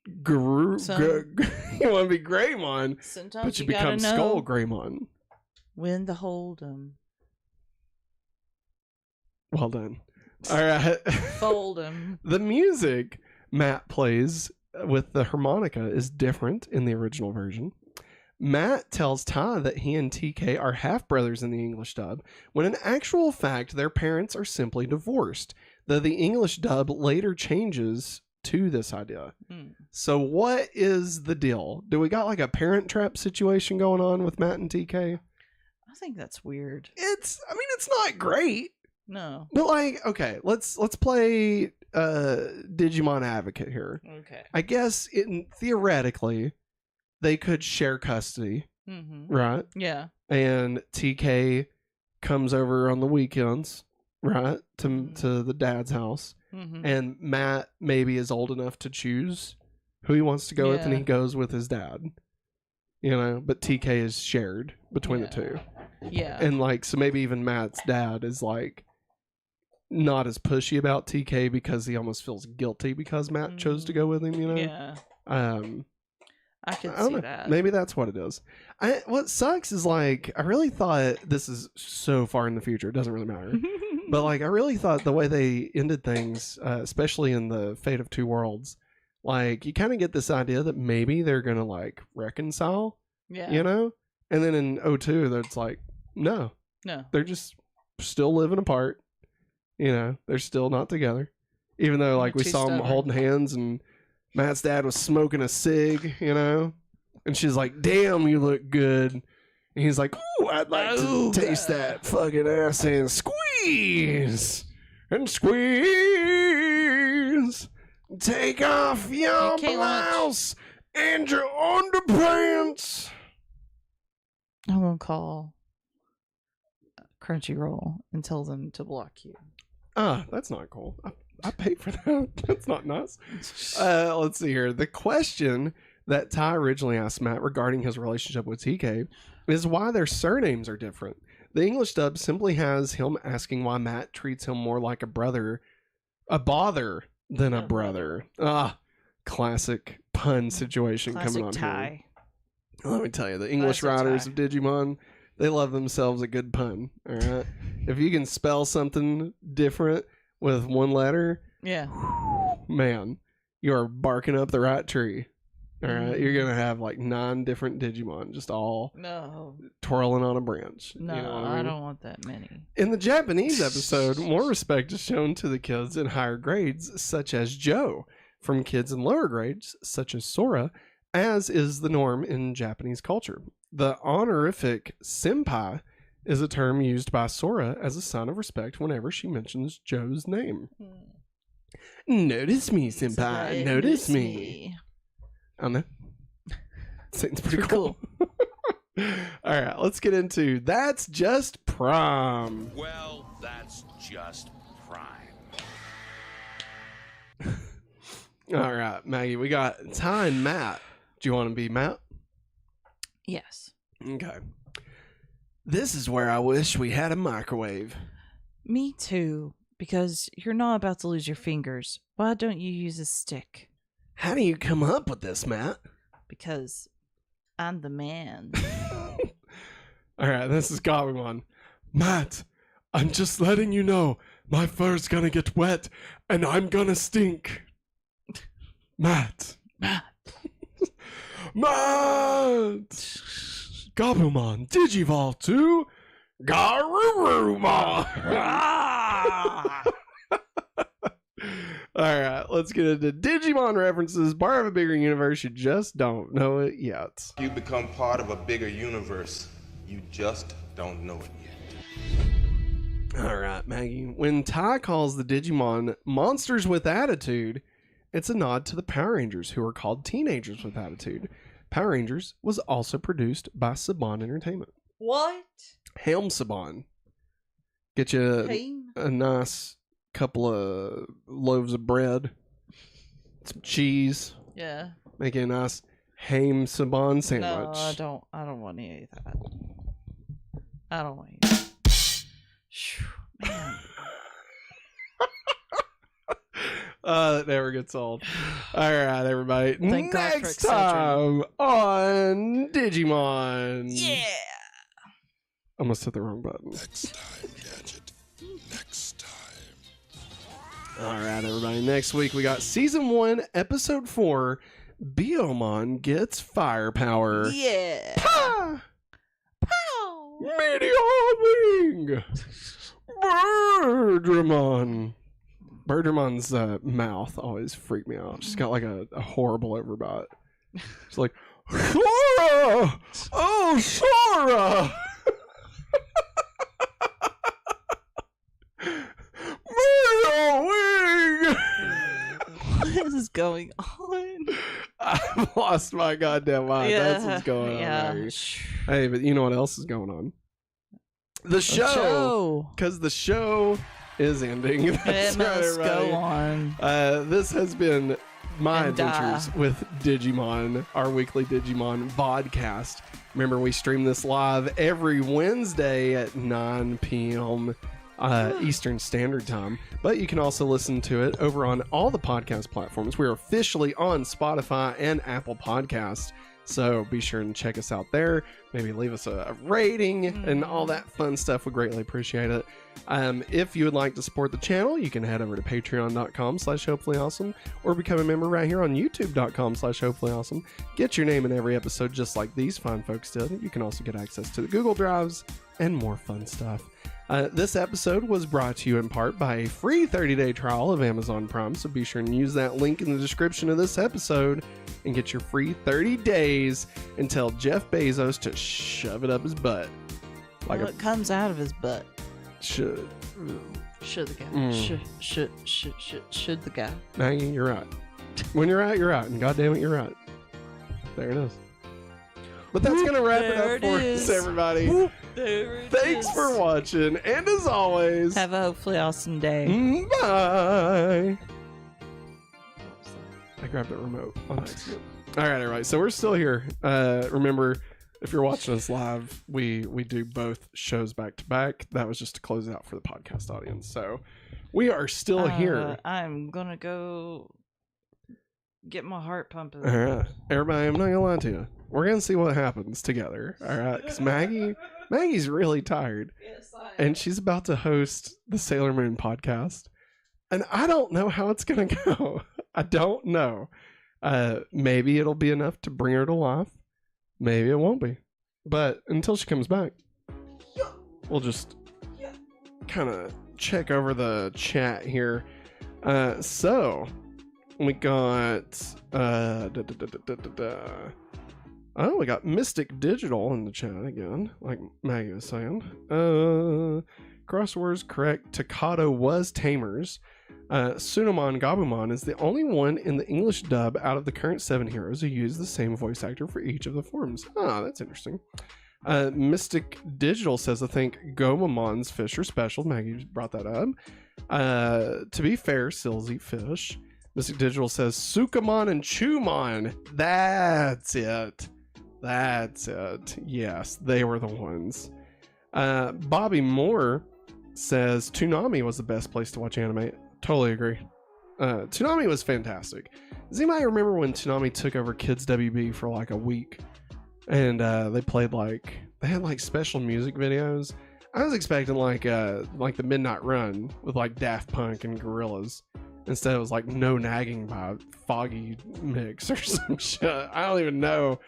S1: you want to be Greymon,
S2: sometimes
S1: but you become Skull Greymon.
S2: When to hold 'em.
S1: Well done. All right.
S2: Fold 'em.
S1: The music Matt plays with the harmonica is different in the original version. Matt tells Ty that he and TK are half-brothers in the English dub, when in actual fact their parents are simply divorced, though the English dub later changes to this idea. So what is the deal? Do we got like a parent trap situation going on with Matt and TK?
S2: I think that's weird.
S1: It's not great.
S2: No.
S1: But like, okay, let's play Digimon advocate here.
S2: Okay.
S1: I guess theoretically they could share custody, right?
S2: Yeah.
S1: And TK comes over on the weekends, right, to the dad's house, and Matt maybe is old enough to choose who he wants to go with, and he goes with his dad, you know. But TK is shared between the two, and like, so maybe even Matt's dad is like not as pushy about TK because he almost feels guilty because Matt chose to go with him, you know.
S2: I can see that.
S1: Maybe that's what it is. What sucks is like I really thought, this is so far in the future, it doesn't really matter. But like I really thought the way they ended things, especially in the Fate of Two Worlds, like you kind of get this idea that maybe they're gonna like reconcile, you know. And then in O2, that's like no, they're just still living apart. You know, they're still not together, even though like we saw them holding hands and Matt's dad was smoking a cig, you know, and she's like, "Damn, you look good." And he's like, "Ooh, I'd like to taste that fucking ass and squeeze and squeeze. Take off your blouse and your underpants."
S2: I'm gonna call Crunchyroll and tell them to block you.
S1: That's not cool. I paid for that. That's not nice. Let's see here. The question that Ty originally asked Matt regarding his relationship with TK is why their surnames are different. The English dub simply has him asking why Matt treats him more like a bother than a brother. Classic pun situation coming on
S2: Ty.
S1: here. Let me tell you, the English writers of Digimon, they love themselves a good pun. All right. If you can spell something different with one letter, man, you're barking up the right tree. All right, you're gonna have like 9 different Digimon just all twirling on a branch.
S2: No,
S1: you know what I
S2: mean? I
S1: mean?
S2: don't want that many.
S1: In the Japanese episode, more respect is shown to the kids in higher grades, such as Joe, from kids in lower grades, such as Sora, as is the norm in Japanese culture. The honorific senpai is a term used by Sora as a sign of respect whenever she mentions Joe's name. Notice me, senpai. Notice me. I don't know. Seems pretty cool. All right, let's get into That's Just Prime.
S3: Well, that's just prime.
S1: All right, Maggie, we got Ty and Matt. Do you want to be Matt?
S2: Yes.
S1: Okay. This is where I wish we had a microwave.
S2: Me too. Because you're not about to lose your fingers. Why don't you use a stick?
S1: How do you come up with this, Matt?
S2: Because I'm the man.
S1: All right, this is Garurumon. Matt, I'm just letting you know my fur's gonna get wet and I'm gonna stink. Matt.
S2: Matt.
S1: Matt! Garurumon, Digivolve to Garurumon! Alright, let's get into Digimon references. Part of a bigger universe, you just don't know it yet.
S5: You become part of a bigger universe. You just don't know it yet.
S1: Alright, Maggie. When Ty calls the Digimon monsters with attitude, it's a nod to the Power Rangers, who are called teenagers with attitude. Power Rangers was also produced by Saban Entertainment.
S2: What?
S1: Helm Saban. Get you
S2: Pain?
S1: a nice couple of loaves of bread, some cheese,
S2: Yeah.
S1: make you a nice Helm Saban sandwich.
S2: No, I don't want any of that. I don't want any of that. Phew, man.
S1: That never gets old. All right, everybody.
S2: Thank God for
S1: Next
S2: Excedrin.
S1: time on Digimon.
S2: Yeah.
S1: I almost hit the wrong button.
S6: Next time, Gadget. Next time.
S1: All right, everybody. Next week we got season 1, episode 4. Biyomon gets firepower.
S2: Yeah.
S1: Ah!
S2: Pow.
S1: Meteor wing. Birdramon. Birdramon's mouth always freaked me out. She's got like a horrible overbite. She's like, Sora! Oh, Sora! Meteor wing!
S2: What is going on?
S1: I've lost my goddamn mind. That's what's going on. Maggie. Hey, but you know what else is going on? The show. Because the show is ending. That's
S2: It
S1: right,
S2: must
S1: everybody.
S2: go on.
S1: This has been my
S2: And,
S1: adventures with Digimon, our weekly Digimon vodcast. Remember, we stream this live every Wednesday at 9 p.m. Eastern Standard Time, but you can also listen to it over on all the podcast platforms. We're officially on Spotify and Apple Podcasts, so be sure and check us out there. Maybe leave us a rating and all that fun stuff. We greatly appreciate it. If you would like to support the channel, you can head over to patreon.com/hopefullyawesome or become a member right here on youtube.com/hopefullyawesome. Get your name in every episode just like these fine folks did. You can also get access to the Google Drives and more fun stuff. This episode was brought to you in part by a free 30-day trial of Amazon Prime, so be sure and use that link in the description of this episode and get your free 30 days and tell Jeff Bezos to shove it up his butt. Like
S2: What comes out of his butt?
S1: should.
S2: Should the guy.
S1: Mm.
S2: Should the guy.
S1: Maggie, you're right. When you're right, you're right. And goddamn it, you're right. There it is. But that's going to wrap it
S2: There
S1: up
S2: it
S1: for
S2: is.
S1: us, everybody.
S2: There it
S1: Thanks
S2: is.
S1: for watching. And as always,
S2: Have a hopefully awesome day.
S1: bye. I grabbed a remote on accident. All right, everybody. So we're still here. Remember, if you're watching us live, we do both shows back to back. That was just to close it out for the podcast audience. So we are still here.
S2: I'm gonna go get my heart pumping.
S1: All right, everybody. I'm not gonna lie to you. We're gonna see what happens together. All right, because Maggie's really tired,
S2: Yes,
S1: and she's about to host the Sailor Moon podcast, and I don't know how it's gonna go. I don't know. Maybe it'll be enough to bring her to life. Maybe it won't be. But until she comes back, we'll just kind of check over the chat here. So we got oh, we got Mystic Digital in the chat again, like Maggie was saying. Crosswords correct. Takato was Tamers. Sunamon Gabumon is the only one in the English dub out of the current 7 heroes who use the same voice actor for each of the forms. Ah, that's interesting. Mystic Digital says, I think Gomamon's fish are special. Maggie brought that up. To be fair, sills eat fish. Mystic Digital says Sukamon and Chumon. That's it. That's it. Yes, they were the ones. Bobby Moore says Toonami was the best place to watch anime. Totally agree. Toonami was fantastic. Does anybody remember when Toonami took over Kids WB for like a week? And they played they had like special music videos. I was expecting like the Midnight Run with like Daft Punk and Gorillaz. Instead it was like No Nagging by Foggy Mix or some shit. I don't even know.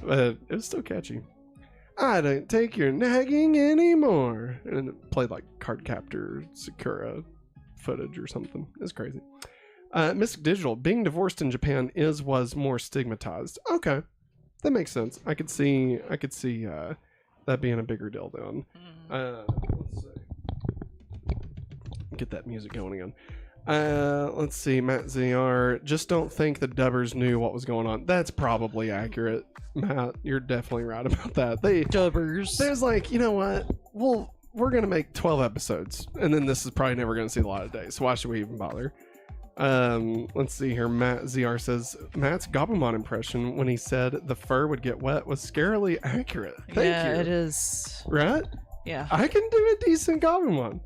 S1: But it was still catchy. I don't take your nagging anymore. And it played like Cardcaptor Sakura footage or something. It's crazy. Mystic Digital, being divorced in Japan was more stigmatized. Okay. That makes sense. I could see that being a bigger deal then. Let's see. Get that music going again. Let's see. Matt ZR, just don't think the dubbers knew what was going on. That's probably accurate. Matt, you're definitely right about that.
S2: Dubbers.
S1: There's like, you know what? We're gonna make 12 episodes, and then this is probably never gonna see the light of day. So why should we even bother? Let's see here. Matt ZR says Matt's Gabumon impression when he said the fur would get wet was scarily accurate. Thank you.
S2: Yeah, it is.
S1: Right?
S2: Yeah.
S1: I can do a decent Gabumon.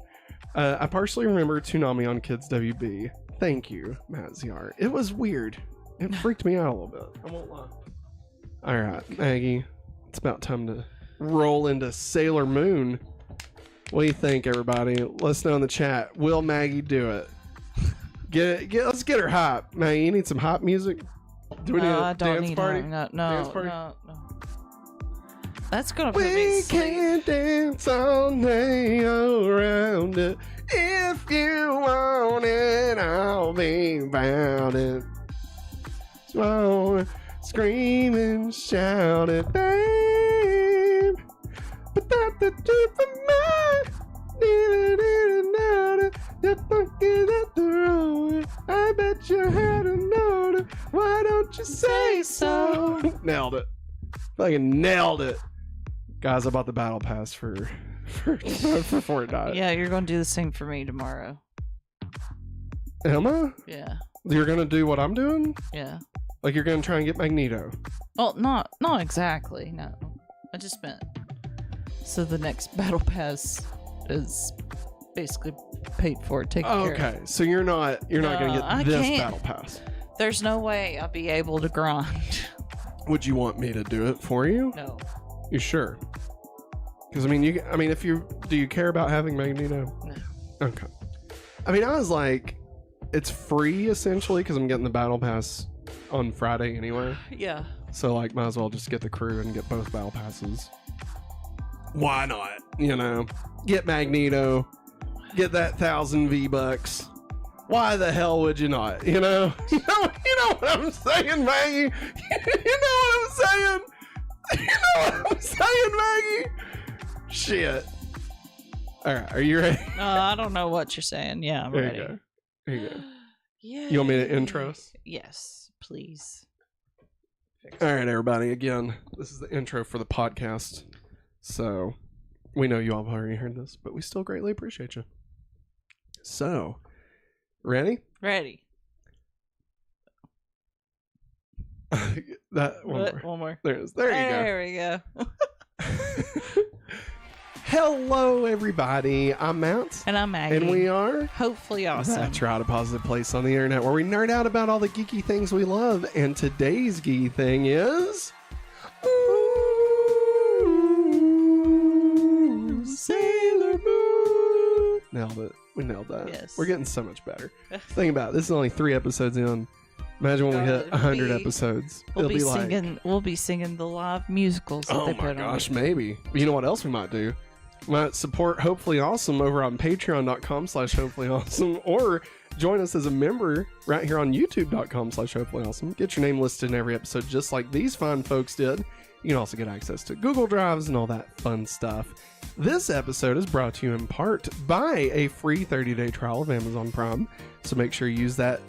S1: I partially remember Toonami on Kids WB. Thank you, Matt ZR. It was weird. It freaked me out a little bit. I won't lie. All right, Maggie. It's about time to roll into Sailor Moon. What do you think, everybody? Let us know in the chat. Will Maggie do it? Let's get her hype. Maggie, you need some hype music? Do we need a dance party?
S2: No.
S1: Dance party?
S2: No. That's gonna put me to
S1: We
S2: sleep.
S1: can dance all day around it. If you want it, I'll be about it. So scream and shout it, babe. But that's the truth of mine. You're fucking at the road. I bet you had a note. Why don't you say so? Nailed it. Fucking nailed it. Guys, I bought the battle pass for Fortnite.
S2: Yeah, you're gonna do the same for me tomorrow.
S1: Emma?
S2: Yeah.
S1: You're gonna do what I'm doing?
S2: Yeah.
S1: Like you're gonna try and get Magneto?
S2: Well, not exactly. No, I just meant so the next battle pass is basically paid for. Taken care of.
S1: Okay, so you're not gonna get
S2: I
S1: this
S2: can't.
S1: battle pass.
S2: There's no way I'll be able to grind.
S1: Would you want me to do it for you?
S2: No.
S1: You sure? Because if you do, you care about having Magneto?
S2: No.
S1: Okay. I mean, I was like, it's free essentially because I'm getting the battle pass on Friday anyway.
S2: Yeah.
S1: So like, might as well just get the crew and get both battle passes. Why not? You know, get Magneto, get that 1,000 V-Bucks. Why the hell would you not? You know? You know what I'm saying, Maggie? You know what I'm saying? You know what I'm saying, Maggie? Shit. All right, are you ready?
S2: I don't know what you're saying. Yeah, I'm
S1: There
S2: ready.
S1: you go. There you go.
S2: Yeah.
S1: You want me to intro us?
S2: Yes, please.
S1: All right, everybody. Again, this is the intro for the podcast. So, we know you all have already heard this, but we still greatly appreciate you. So, ready?
S2: Ready.
S1: That one more.
S2: One more.
S1: There it is. There you go.
S2: There we go.
S1: Hello, everybody. I'm Matt.
S2: And I'm Maggie.
S1: And we are
S2: hopefully awesome.
S1: That's right, a positive place on the internet where we nerd out about all the geeky things we love. And today's geeky thing is... Ooh, Sailor Moon. Nailed it. We nailed that.
S2: Yes.
S1: We're getting so much better. Think about it. This is only 3 episodes in. Imagine when we hit
S2: it'll
S1: 100
S2: be-
S1: episodes.
S2: We'll
S1: It'll
S2: be
S1: like...
S2: singing. We'll be singing the live musicals that
S1: Oh
S2: they
S1: my
S2: put
S1: gosh,
S2: on.
S1: maybe. You know what else we might do? We might support Hopefully Awesome over on patreon.com/hopefullyawesome or join us as a member right here on youtube.com/hopefullyawesome. Get your name listed in every episode just like these fine folks did. You can also get access to Google Drives and all that fun stuff. This episode is brought to you in part by a free 30-day trial of Amazon Prime. So make sure you use that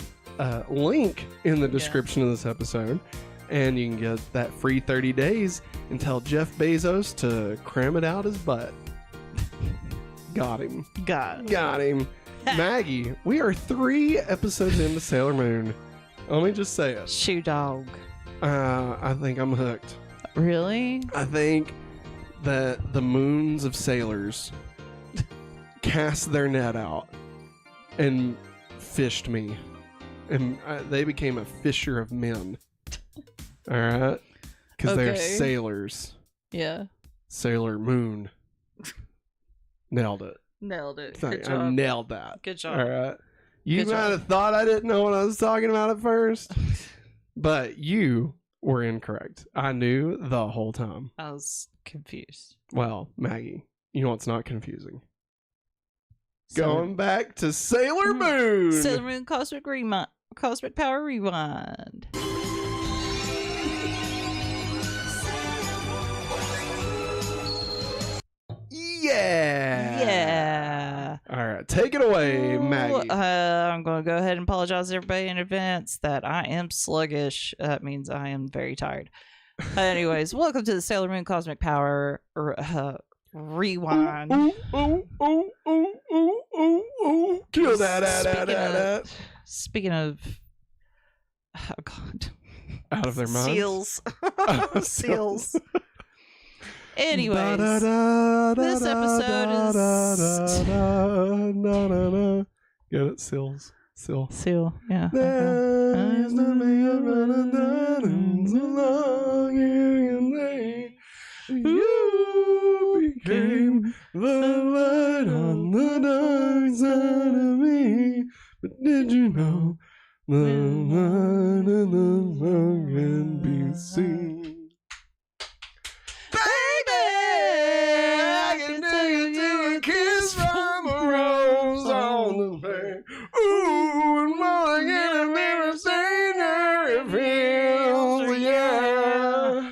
S1: link in the description of this episode. And you can get that free 30 days and tell Jeff Bezos to cram it out his butt. Got him.
S2: God.
S1: Got him. Maggie, we are 3 episodes into Sailor Moon. Let me just say it.
S2: Shoe dog.
S1: I think I'm hooked.
S2: Really?
S1: I think that the moons of sailors cast their net out and fished me. And they became a fisher of men. All right? Because they're
S2: Okay.
S1: sailors.
S2: Yeah.
S1: Sailor Moon. Nailed it.
S2: Nailed it.
S1: Sorry,
S2: Good
S1: I
S2: job.
S1: nailed that.
S2: Good job.
S1: All right. You
S2: Good
S1: might
S2: job.
S1: have thought I didn't know what I was talking about at first, but you were incorrect. I knew the whole time.
S2: I was confused.
S1: Well, Maggie, you know what's not confusing?
S2: Sailor-
S1: Going back to Sailor Moon.
S2: Sailor Moon Cosmic Rewind. Cosmic Power Rewind.
S1: Yeah.
S2: Yeah.
S1: All right. Take it away, Maggie.
S2: I'm going to go ahead and apologize to everybody in advance that I am sluggish. That means I am very tired. Anyways, welcome to the Sailor Moon Cosmic Power Rewind.
S1: Ooh. Kill that.
S2: Speaking of, oh God,
S1: Out of their minds.
S2: seals, seals. Anyways,
S1: this
S2: episode
S1: is. Get it? Seals. Seal.
S2: seal. Yeah. Okay.
S1: There's nothing running down so long you can say you became the light on the dark side of me. But did you know the light in the sun can be seen? Baby, I can take you to a kiss from a rose on the face. Ooh, and more than a mirror saying how it feels, yeah.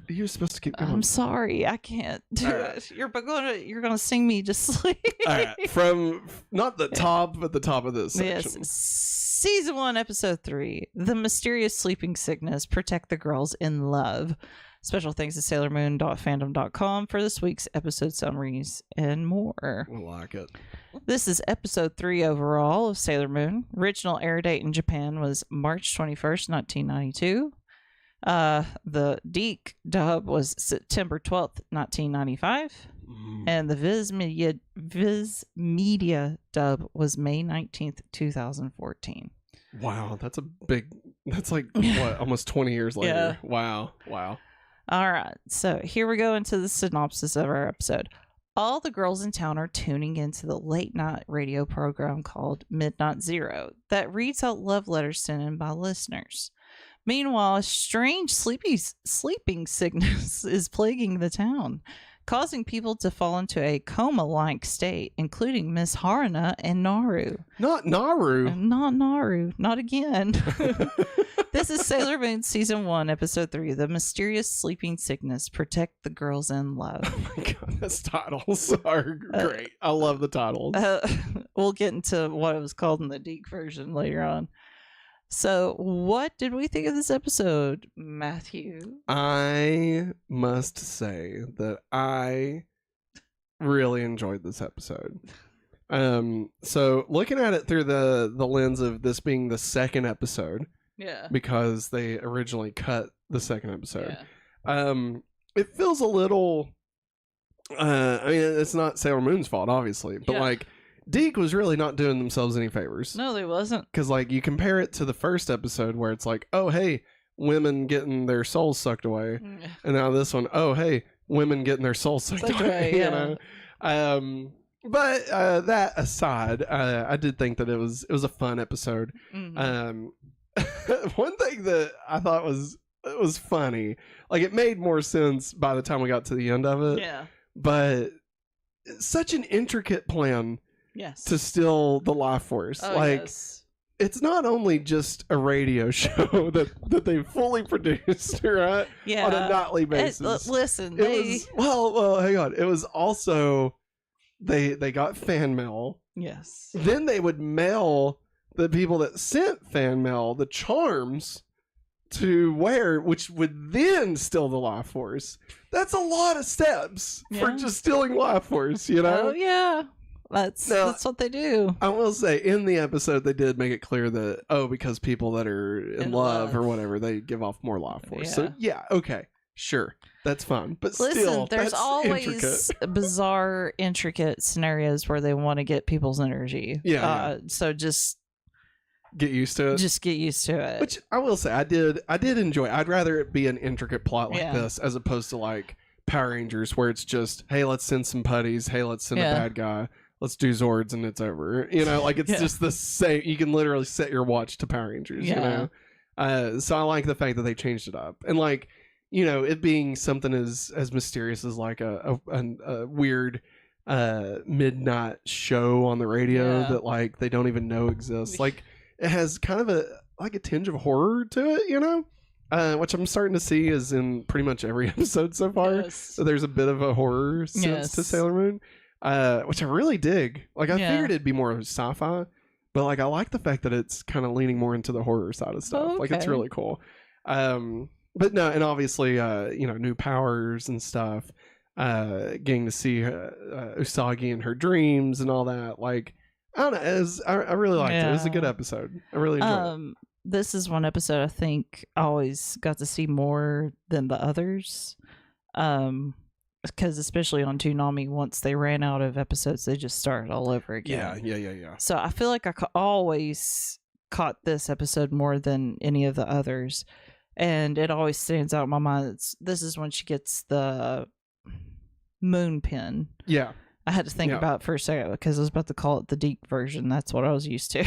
S1: You're supposed to keep going.
S2: I'm sorry, I can't do
S1: All right.
S2: it. You're gonna sing me to sleep.
S1: All right, from not the top, but the top of this section.
S2: Yes, season 1, episode 3, the mysterious sleeping sickness. Protect the girls in love. Special thanks to SailorMoon.fandom.com for this week's episode summaries and more.
S1: I like it.
S2: This is episode 3 overall of Sailor Moon. Original air date in Japan was March 21st, 1992. The Dic Dub was September 12th, 1995. And the Viz Media dub was May 19th, 2014.
S1: Wow, that's like what, almost 20 years later.
S2: Yeah.
S1: Wow.
S2: All right, so here we go into the synopsis of our episode. All the girls in town are tuning into the late night radio program called Midnight Zero that reads out love letters sent in by listeners. Meanwhile, a strange sleeping sickness is plaguing the town, causing people to fall into a coma-like state, including Miss Haruna and Naru.
S1: Not Naru.
S2: Not Naru. Not again. This is Sailor Moon Season 1, Episode 3, The Mysterious Sleeping Sickness. Protect the Girls in Love.
S1: Oh my god, those titles are great. I love the titles.
S2: We'll get into what it was called in the Deke version later on. So, what did we think of this episode, Matthew?
S1: I must say that I really enjoyed this episode. So looking at it through the lens of this being the second episode,
S2: Yeah.
S1: because they originally cut the second episode,
S2: Yeah.
S1: it feels a little. I mean, it's not Sailor Moon's fault, obviously, but
S2: Yeah.
S1: like Deke was really not doing themselves any favors.
S2: No, they wasn't.
S1: Because, like, you compare it to the first episode where it's like, oh, hey, women getting their souls sucked away. And now this one, oh, hey, women getting their souls sucked away,
S2: yeah.
S1: you know? But that aside, I did think that it was a fun episode.
S2: Mhm.
S1: One thing that I thought was funny, like, it made more sense by the time we got to the end of it.
S2: Yeah.
S1: But it's such an intricate plan
S2: Yes.
S1: to steal the life force.
S2: Oh,
S1: like,
S2: yes.
S1: it's not only just a radio show that they fully produced, right?
S2: Yeah.
S1: On a nightly basis.
S2: Listen,
S1: It
S2: they.
S1: was, well, hang on. It was also they got fan mail.
S2: Yes.
S1: Then they would mail the people that sent fan mail the charms to where, which would then steal the life force. That's a lot of steps for just stealing life force, you know?
S2: Oh yeah, that's what they do.
S1: I will say, in the episode, they did make it clear that, because people that are in love or whatever, they give off more life force.
S2: Yeah.
S1: So, yeah, okay, sure. That's fine. But
S2: Listen,
S1: still,
S2: there's
S1: that's
S2: always
S1: intricate.
S2: bizarre, intricate scenarios where they want to get people's energy.
S1: Yeah.
S2: So just
S1: Get used to it.
S2: get used to it.
S1: Which I will say, I did enjoy. I'd rather it be an intricate plot like this as opposed to like Power Rangers, where it's just, hey, let's send some putties, hey, let's send a bad guy, let's do Zords, and it's over. You know, like it's just the same. You can literally set your watch to Power Rangers. You know, so I like the fact that they changed it up, and like, you know, it being something as mysterious as like a weird midnight show on the radio that like they don't even know exists. Like, it has kind of a tinge of horror to it, you know, which I'm starting to see is in pretty much every episode so far. So there's a bit of a horror sense to Sailor Moon, which I really dig. Like, I figured it'd be more of sci-fi, but like I like the fact that it's kind of leaning more into the horror side of stuff. Like, it's really cool. But no, and obviously, you know, new powers and stuff. Getting to see Usagi in her dreams and all that. Like, I don't know. I really liked it. It was a good episode. I really enjoyed it.
S2: This is one episode I think I always got to see more than the others. Because especially on Toonami, once they ran out of episodes, they just started all over again.
S1: Yeah.
S2: So I feel like I always caught this episode more than any of the others. And it always stands out in my mind. This is when she gets the moon pin.
S1: Yeah.
S2: I had to think about it for a second because I was about to call it the Dic version. That's what I was used to.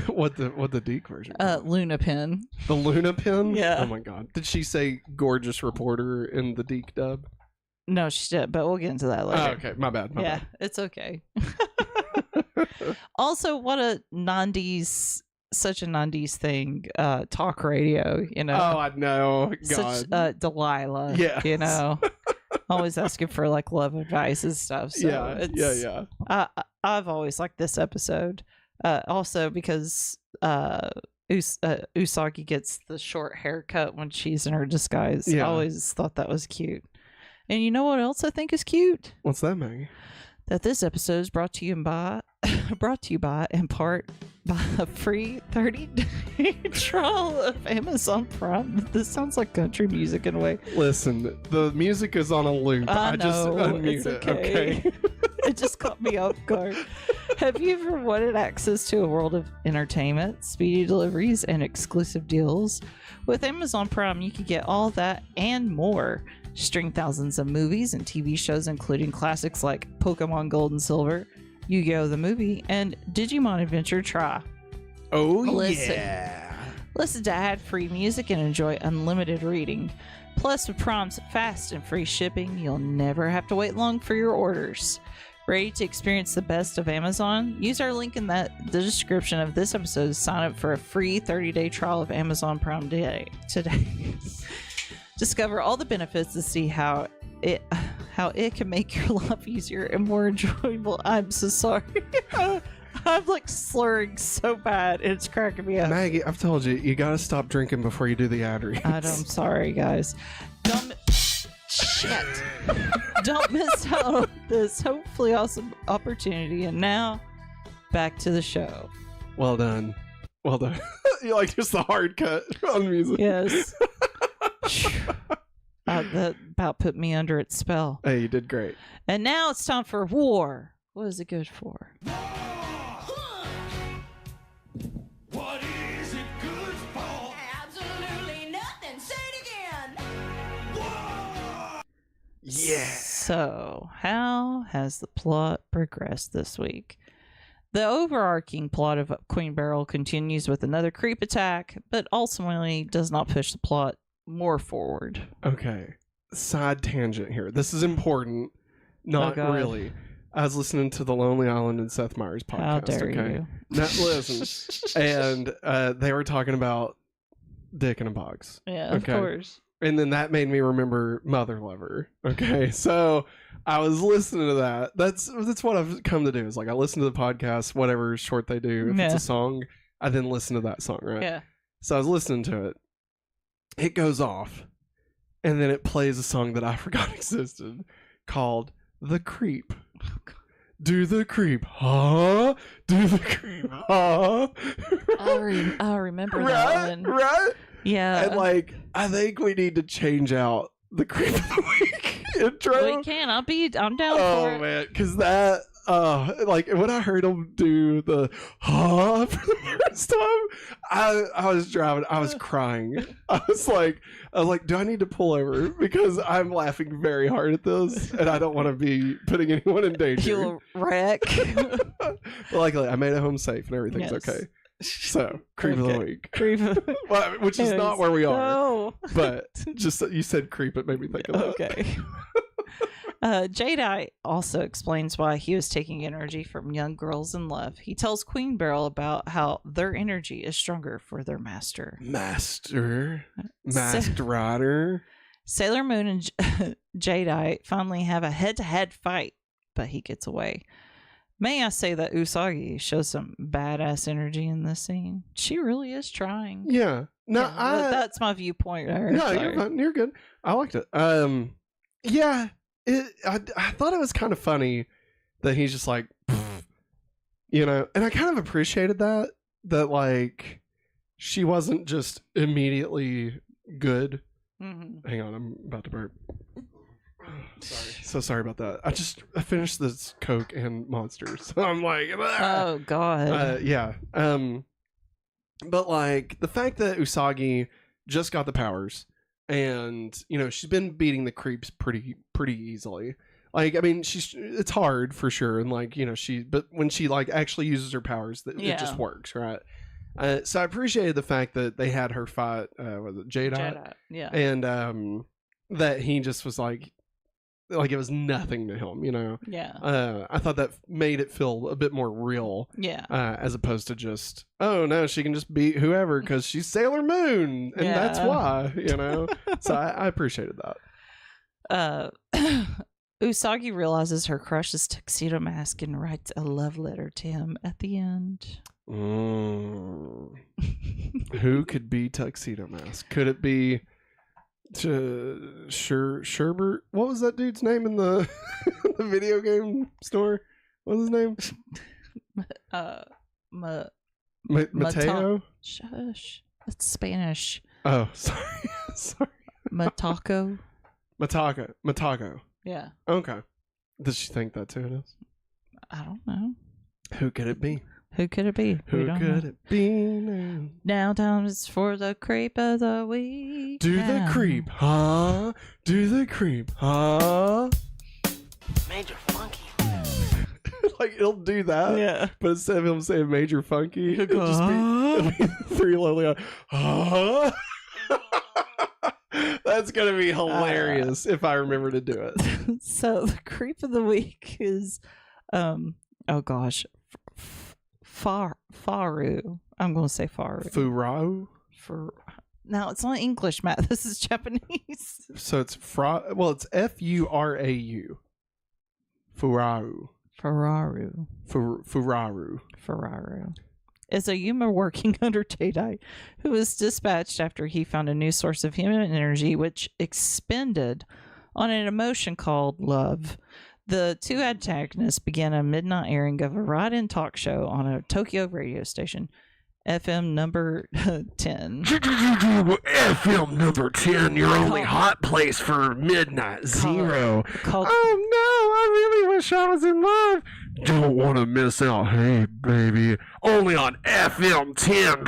S1: what the Dic version?
S2: Luna pin.
S1: The Luna pin?
S2: Yeah.
S1: Oh my god. Did she say gorgeous reporter in the Dic Dub?
S2: No, she did, but we'll get into that later.
S1: Oh, okay. My bad.
S2: It's okay. Also, what a 90s, such a 90s thing, talk radio, you know.
S1: Oh, I know. God.
S2: Such Delilah, you know. Always asking for like love advice and stuff. So I've always liked this episode. Also because Usagi gets the short haircut when she's in her disguise. I always thought that was cute. And you know what else I think is cute?
S1: What's that, Maggie?
S2: That this episode is brought to you by in part by a free 30-day trial of Amazon Prime. This sounds like country music in a way.
S1: Listen, the music is on a loop. I just unmute it. Okay.
S2: It just caught me off guard. Have you ever wanted access to a world of entertainment, speedy deliveries, and exclusive deals? With Amazon Prime, you can get all that and more. Stream thousands of movies and TV shows, including classics like Pokemon Gold and Silver, Yu-Gi-Oh! The Movie, and Digimon Adventure Try.
S1: Oh,
S2: Listen to ad-free music and enjoy unlimited reading. Plus, with Prime's fast and free shipping, you'll never have to wait long for your orders. Ready to experience the best of Amazon? Use our link in the description of this episode to sign up for a free 30-day trial of Amazon Prime today. Discover all the benefits to see how it can make your life easier and more enjoyable. I'm so sorry. I'm like slurring so bad. It's cracking me up.
S1: Maggie, I've told you, you gotta stop drinking before you do the ad reads.
S2: I'm sorry, guys. Shit. Don't miss out on this hopefully awesome opportunity. And now, back to the show.
S1: Well done. You like just the hard cut on music.
S2: Yes. That about put me under its spell.
S1: Hey, you did great.
S2: And now it's time for war. What is it good for?
S3: What is it good for?
S4: Absolutely nothing. Say it again.
S1: Yeah.
S2: So, how has the plot progressed this week? The overarching plot of Queen Beryl continues with another creep attack, but ultimately does not push the plot more forward.
S1: Okay. Side tangent here. This is important. Not really. I was listening to the Lonely Island and Seth Meyers podcast.
S2: How dare you?
S1: Now, listen. And they were talking about Dick in a Box.
S2: Yeah, of course.
S1: And then that made me remember Mother Lover. Okay. So I was listening to that. That's what I've come to do. Is like I listen to the podcast, whatever short they do. If it's a song, I then listen to that song, right?
S2: Yeah.
S1: So I was listening to it. it goes off, and then it plays a song that I forgot existed called "The Creep." Do the creep, huh? Do the creep, huh?
S2: I remember
S1: right,
S2: that one.
S1: right?
S2: Yeah.
S1: And like, I think we need to change out the creep of the week intro.
S2: We can. I'm down for
S1: Oh
S2: it.
S1: man, because that, like when I heard him do the huh for the first time, I was driving, I was crying. I was like, do I need to pull over because I'm laughing very hard at this, and I don't want to be putting anyone in danger.
S2: You'll wreck.
S1: But luckily, I made it home safe and everything's
S2: Yes.
S1: okay. So, creep of the week,
S2: Creep.
S1: well, which is not where we are.
S2: No.
S1: But just you said creep, it made me think of that.
S2: Okay. Jadeite also explains why he was taking energy from young girls in love. He tells Queen Beryl about how their energy is stronger for their master.
S1: Masked Rider.
S2: Sailor Moon and Jadeite finally have a head-to-head fight, but he gets away. May I say that Usagi shows some badass energy in this scene? She really is trying.
S1: Yeah. No,
S2: Yeah, that's my viewpoint.
S1: No, you're fine. You're good. I liked it. Yeah. I thought it was kind of funny that he's just like, you know, and I kind of appreciated that like she wasn't just immediately good.
S2: Mm-hmm.
S1: Hang on, I'm about to burp. Sorry. So sorry about that. I finished this Coke and Monsters. So I'm like,
S2: Oh God.
S1: yeah. But like the fact that Usagi just got the powers, and you know she's been beating the creeps pretty easily. Like, I mean, it's hard for sure, and like, you know, but when she like actually uses her powers, it just works, right? So I appreciated the fact that they had her fight, was it Jadeite?
S2: Yeah.
S1: And that he just was like it was nothing to him, you know?
S2: Yeah.
S1: I thought that made it feel a bit more real.
S2: Yeah.
S1: As opposed to just, oh no, she can just beat whoever because she's Sailor Moon, and that's why, you know? So I appreciated that.
S2: Usagi realizes her crush is Tuxedo Mask and writes a love letter to him at the end.
S1: Who could be Tuxedo Mask? Could it be Sherbert? What was that dude's name in the the video game store? What was his name? Mateo?
S2: Shush. That's Spanish.
S1: Oh, sorry. Sorry.
S2: Matako.
S1: Matako.
S2: Yeah.
S1: Okay. Does she think that's who it is?
S2: I don't know.
S1: Who could it be?
S2: Who could it be?
S1: Who could it be now?
S2: Now time is for the creep of the week.
S1: Do the creep, huh? Do the creep, huh?
S3: Major Funky.
S1: Like, it'll do that.
S2: Yeah.
S1: But instead of him saying Major Funky, it'll just be three lonely, huh? That's going to be hilarious if I remember to do it.
S2: So the creep of the week is, oh gosh, Faru. I'm going to say Faru.
S1: Furau?
S2: No, it's not English, Matt. This is Japanese.
S1: So it's it's Furau. Furau.
S2: Furaru is a Yuma working under Jadeite, who was dispatched after he found a new source of human energy which expended on an emotion called love. The two antagonists began a midnight airing of a ride-in talk show on a Tokyo radio station, FM number 10.
S1: FM number 10, your only hot place for midnight zero. Oh no, I really wish I was in love. Don't want to miss out. Hey, baby. Only on FM 10.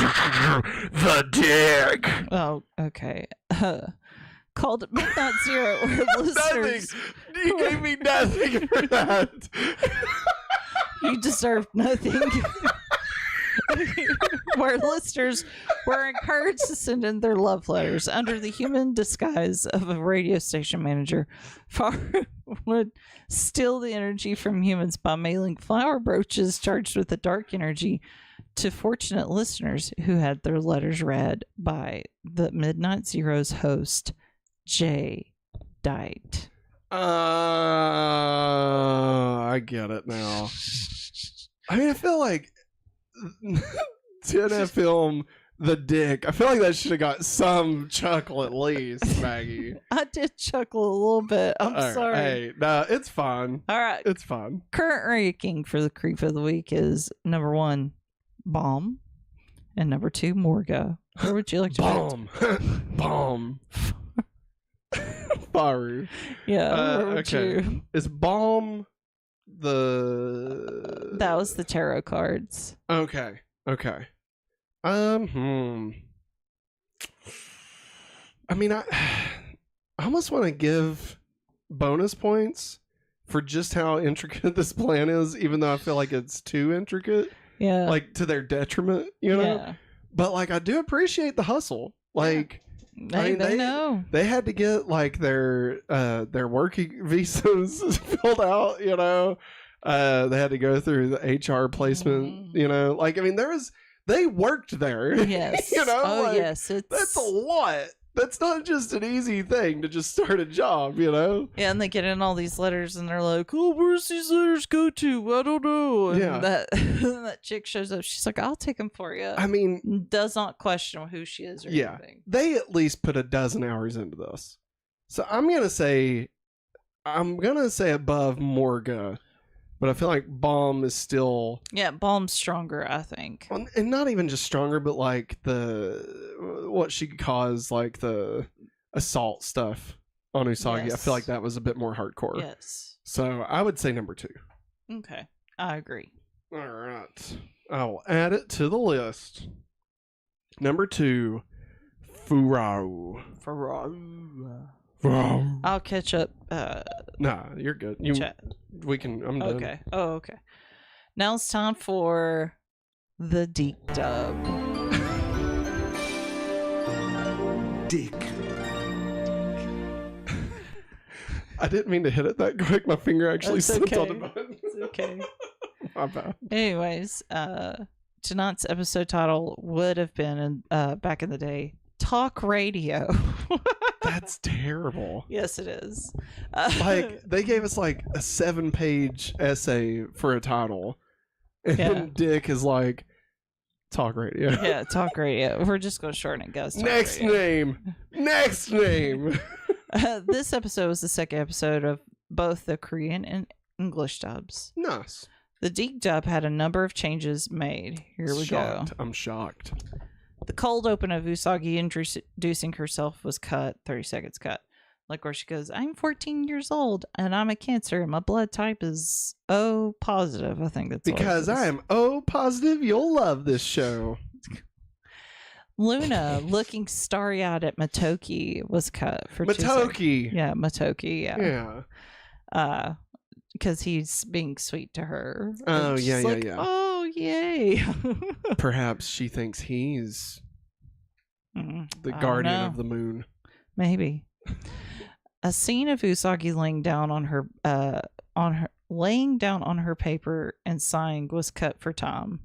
S1: The Dick.
S2: Oh, okay. Called Midnight Zero, where listeners...
S1: Nothing. You gave me nothing for that.
S2: You deserved nothing. Where listeners were encouraged to send in their love letters under the human disguise of a radio station manager. Faru would steal the energy from humans by mailing flower brooches charged with the dark energy to fortunate listeners who had their letters read by the Midnight Zero's host, Jay Dite.
S1: I get it now. I mean, I feel like 10 FM, the dick. I feel like that should have got some chuckle at least, Maggie.
S2: I did chuckle a little bit. I'm
S1: All right,
S2: sorry.
S1: Hey, no, it's fine.
S2: All right.
S1: It's fine.
S2: Current ranking for the creep of the week is number 1, Bomb, and number 2, Morga. Where would you like to
S1: Bomb. Bomb. Faru.
S2: Yeah. Where would
S1: Okay.
S2: you?
S1: Is Bomb the...
S2: That was the tarot cards.
S1: Okay. Okay. I mean, I almost want to give bonus points for just how intricate this plan is, even though I feel like it's too intricate,
S2: Yeah.
S1: like to their detriment, you know?
S2: Yeah.
S1: But like, I do appreciate the hustle. Like,
S2: They know.
S1: they had to get like their working visas filled out, you know? They had to go through the HR placement, you know? Like, I mean, they worked there.
S2: Yes.
S1: You know?
S2: Oh,
S1: Like,
S2: yes.
S1: That's a lot. That's not just an easy thing to just start a job, you know?
S2: Yeah, and they get in all these letters, and they're like, "Oh, where's these letters go to? I don't know." And
S1: Yeah.
S2: that chick shows up. She's like, "I'll take them for you."
S1: I mean,
S2: Does not question who she is or
S1: yeah,
S2: anything.
S1: they at least put a dozen hours into this. So I'm gonna say above Morga, but I feel like Bomb is still,
S2: Yeah, Bomb's stronger, I think.
S1: and not even just stronger, but like what she caused, like the assault stuff on Usagi. I
S2: Yes.
S1: feel like that was a bit more hardcore.
S2: Yes.
S1: So I would say number 2.
S2: Okay, I agree.
S1: All right. I will add it to the list. Number 2, Furau. Furau.
S2: I'll catch up.
S1: Nah, you're good.
S2: Chat.
S1: We can. I'm done.
S2: Okay. Oh, okay. Now it's time for the Dic Dub.
S6: Dick.
S1: I didn't mean to hit it that quick. My finger actually
S2: That's
S1: slipped on the
S2: okay.
S1: button.
S2: It's okay.
S1: My bad.
S2: Anyways, tonight's episode title would have been back in the day, Talk Radio.
S1: That's terrible.
S2: Yes, it is.
S1: Like they gave us like a 7-page essay for a title, and
S2: Yeah.
S1: then Dick is like, "Talk radio."
S2: Yeah, Talk Radio. We're just going to shorten it, guys. Talk
S1: Next
S2: Radio.
S1: name. Next name.
S2: This episode was the second episode of both the Korean and English dubs.
S1: Nice.
S2: The Dic Dub had a number of changes made. Here we
S1: Shocked.
S2: go.
S1: I'm shocked.
S2: The cold open of Usagi introducing herself was cut, 30 seconds cut. Like where she goes, "I'm 14 years old and I'm a Cancer and my blood type is O positive." I think that's what it
S1: Because
S2: says.
S1: I am positive you'll love this show.
S2: Luna looking starry-eyed at Matoki was cut for 2 seconds.
S1: Matoki.
S2: Yeah, Matoki, yeah.
S1: Yeah.
S2: Because he's being sweet to her.
S1: Oh,
S2: And
S1: yeah,
S2: she's
S1: yeah,
S2: like,
S1: yeah.
S2: "Oh, yay."
S1: Perhaps she thinks he's the
S2: I
S1: guardian
S2: don't know.
S1: of the moon.
S2: Maybe. A scene of Usagi laying down on her paper and sighing was cut for time.